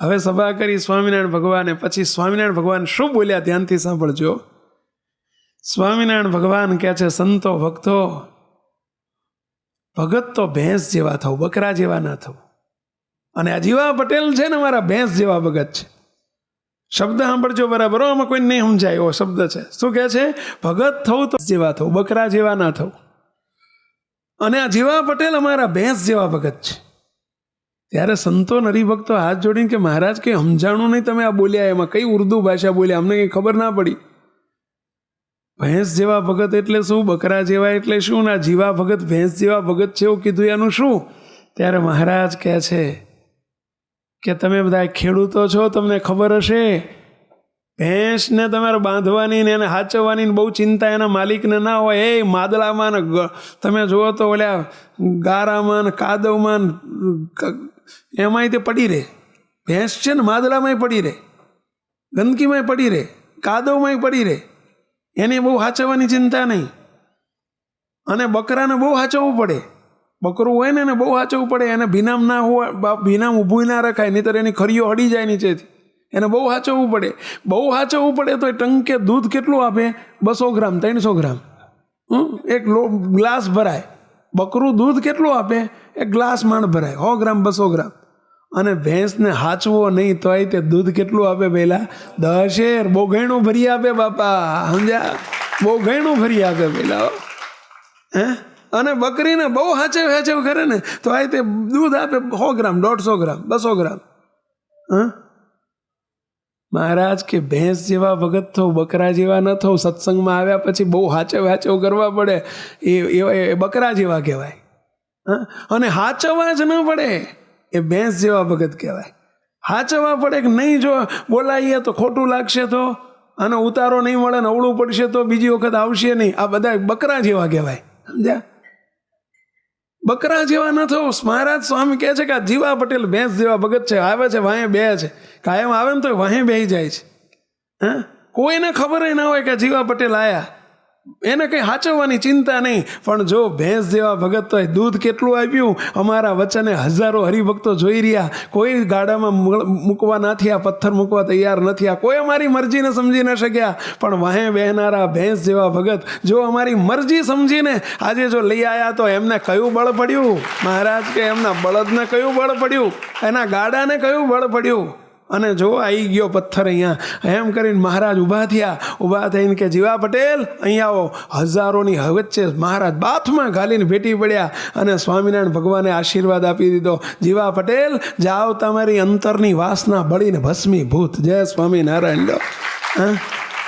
હવે સભા કરી સ્વામિનારાયણ ભગવાને. પછી સ્વામિનારાયણ ભગવાન શું બોલ્યા ધ્યાનથી સાંભળજો. સ્વામિનારાયણ ભગવાન કહે છે, સંતો ભક્તો, ભગત તો ભેંસ જેવા થવું, બકરા જેવા ના થવું. અને આ જીવા પટેલ છે ને મારા ભેંસ જેવા ભગત છે. શબ્દ સાંભળજો બરાબર, આમાં કોઈ નહીં સમજાય એવો શબ્દ છે. શું કહે છે? ભગત થવું તો જેવા થવું, બકરા જેવા ના થવું. અને આ જીવા પટેલ અમારા ભેંસ જેવા ભગત છે. ત્યારે સંતો હરિભક્તો હાથ જોડીને કે મહારાજ કંઈ સમજાણું નહીં, તમે આ બોલ્યા એમાં કઈ ઉર્દુ ભાષા બોલ્યા, અમને કંઈ ખબર ના પડી. ભેંસ જેવા ભગત એટલે શું? બકરા જેવા એટલે શું? ના જીવા ભગત ભેંસ જેવા ભગત છે એવું કીધું, એનું શું? ત્યારે મહારાજ કહે છે કે તમે બધા ખેડૂતો છો, તમને ખબર હશે ભેંસને તમારે બાંધવાની ને એને હાચવવાની બહુ ચિંતા એના માલિકને ના હોય. એ માદળામાં ને તમે જુઓ તો ઓલા ગારામાં ને કાદવમાં એમાંય તે પડી રહે. ભેંસ છે ને માદળામાંય પડી રહે, ગંદકીમાંય પડી રહે, કાદવમાંય પડી રહે. એને બહુ હાચવવાની ચિંતા નહીં. અને બકરાને બહુ હાચવવું પડે. બકરું હોય ને એને બહુ સાચવવું પડે, એને ભીનામ ના હોય, ભીનામ ઊભું ના રખાય, નહીંતર એની ખરીઓ હડી જાય નીચેથી. એને બહુ સાચવવું પડે, બહુ સાચવવું પડે. તો એ ટંકે દૂધ કેટલું આપે? 200 ગ્રામ 300 ગ્રામ. એક ગ્લાસ ભરાય. બકરું દૂધ કેટલું આપે? એક ગ્લાસ માંડ ભરાય, 100 ગ્રામ 200 ગ્રામ. અને ભેંસને હાચવો નહીં તોય તે દૂધ કેટલું આપે? પહેલાં 10 શેર. બહુ ઘણું ભરી આપે બાપા, સમજ્યા? બહુ ઘણું ભરી આપે પહેલાં. હે? અને બકરીને બહુ હાચવ કરે ને તો આ તે દૂધ આપે 100 ગ્રામ 150 ગ્રામ 200 ગ્રામ. મહારાજ કે ભેંસ જેવા ભગત થો, બકરા જેવા ન થો. સત્સંગમાં આવ્યા પછી બહુ હાચવ કરવા પડે. એ બકરા જેવા કહેવાય. અને હાચવવા જ ન પડે એ ભેંસ જેવા ભગત કહેવાય. હાચવવા પડે કે નહીં, જો બોલાવીએ તો ખોટું લાગશે, તો અને ઉતારો નહીં મળે ને અવળું પડશે તો બીજી વખત આવશે નહીં. આ બધા બકરા જેવા કહેવાય, સમજ્યા? બકરા જેવા ન થો. મહારાજ સ્વામી કહે છે કે આ જીવા પટેલ ભેંસ જેવા ભગત છે. આવે છે વાહે બે છે, કાયમ આવે ને તો વાહે બેસી જાય છે. કોઈને ખબર ના હોય કે જીવા પટેલ આયા, એને કંઈ હાચવવાની ચિંતા નહીં. પણ જો ભેંસ જેવા ભગત તો દૂધ કેટલું આપ્યું. અમારા વચને હજારો હરિભક્તો જોઈ રહ્યા. કોઈ ગાડામાં મૂકવા ના થયા, પથ્થર મૂકવા તૈયાર ન થયા, કોઈ અમારી મરજીને સમજી ન શક્યા. પણ વાહે બહેનારા ભેંસ જેવા ભગત જો અમારી મરજી સમજીને આજે જો લઈ આવ્યા તો એમને કયું બળ પડ્યું? મહારાજ કે એમના બળદને કયું બળ પડ્યું? એના ગાડાને કયું બળ પડ્યું? અને જો આવી ગયો પથ્થર અહીંયા, એમ કરીને મહારાજ ઊભા થયા. ઊભા થઈને કે જીવા પટેલ અહીંયા આવો. હજારોની વચ્ચે મહારાજ બાથમાં ઘાલીને ભેટી પડ્યા અને સ્વામિનારાયણ ભગવાને આશીર્વાદ આપી દીધો. જીવા પટેલ જાઓ, તમારી અંતરની વાસના બળીને ભસ્મીભૂત. જય સ્વામિનારાયણ.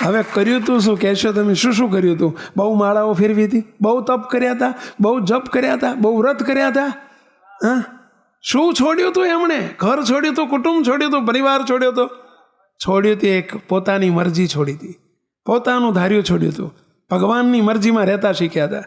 હવે કર્યું તું શું કહેશો તમે? શું કર્યું હતું? બહુ માળાઓ ફેરવી હતી, બહુ તપ કર્યા હતા, બહુ જપ કર્યા હતા, બહુ વ્રત કર્યા હતા. શું છોડ્યું તું એમણે? ઘર છોડ્યું તું, કુટુંબ છોડ્યું તું, પરિવાર છોડ્યો તો? છોડ્યું તું એક પોતાની મરજી છોડી હતી, પોતાનું ધાર્યું છોડ્યું હતું, ભગવાનની મરજીમાં રહેતા શીખ્યા હતા.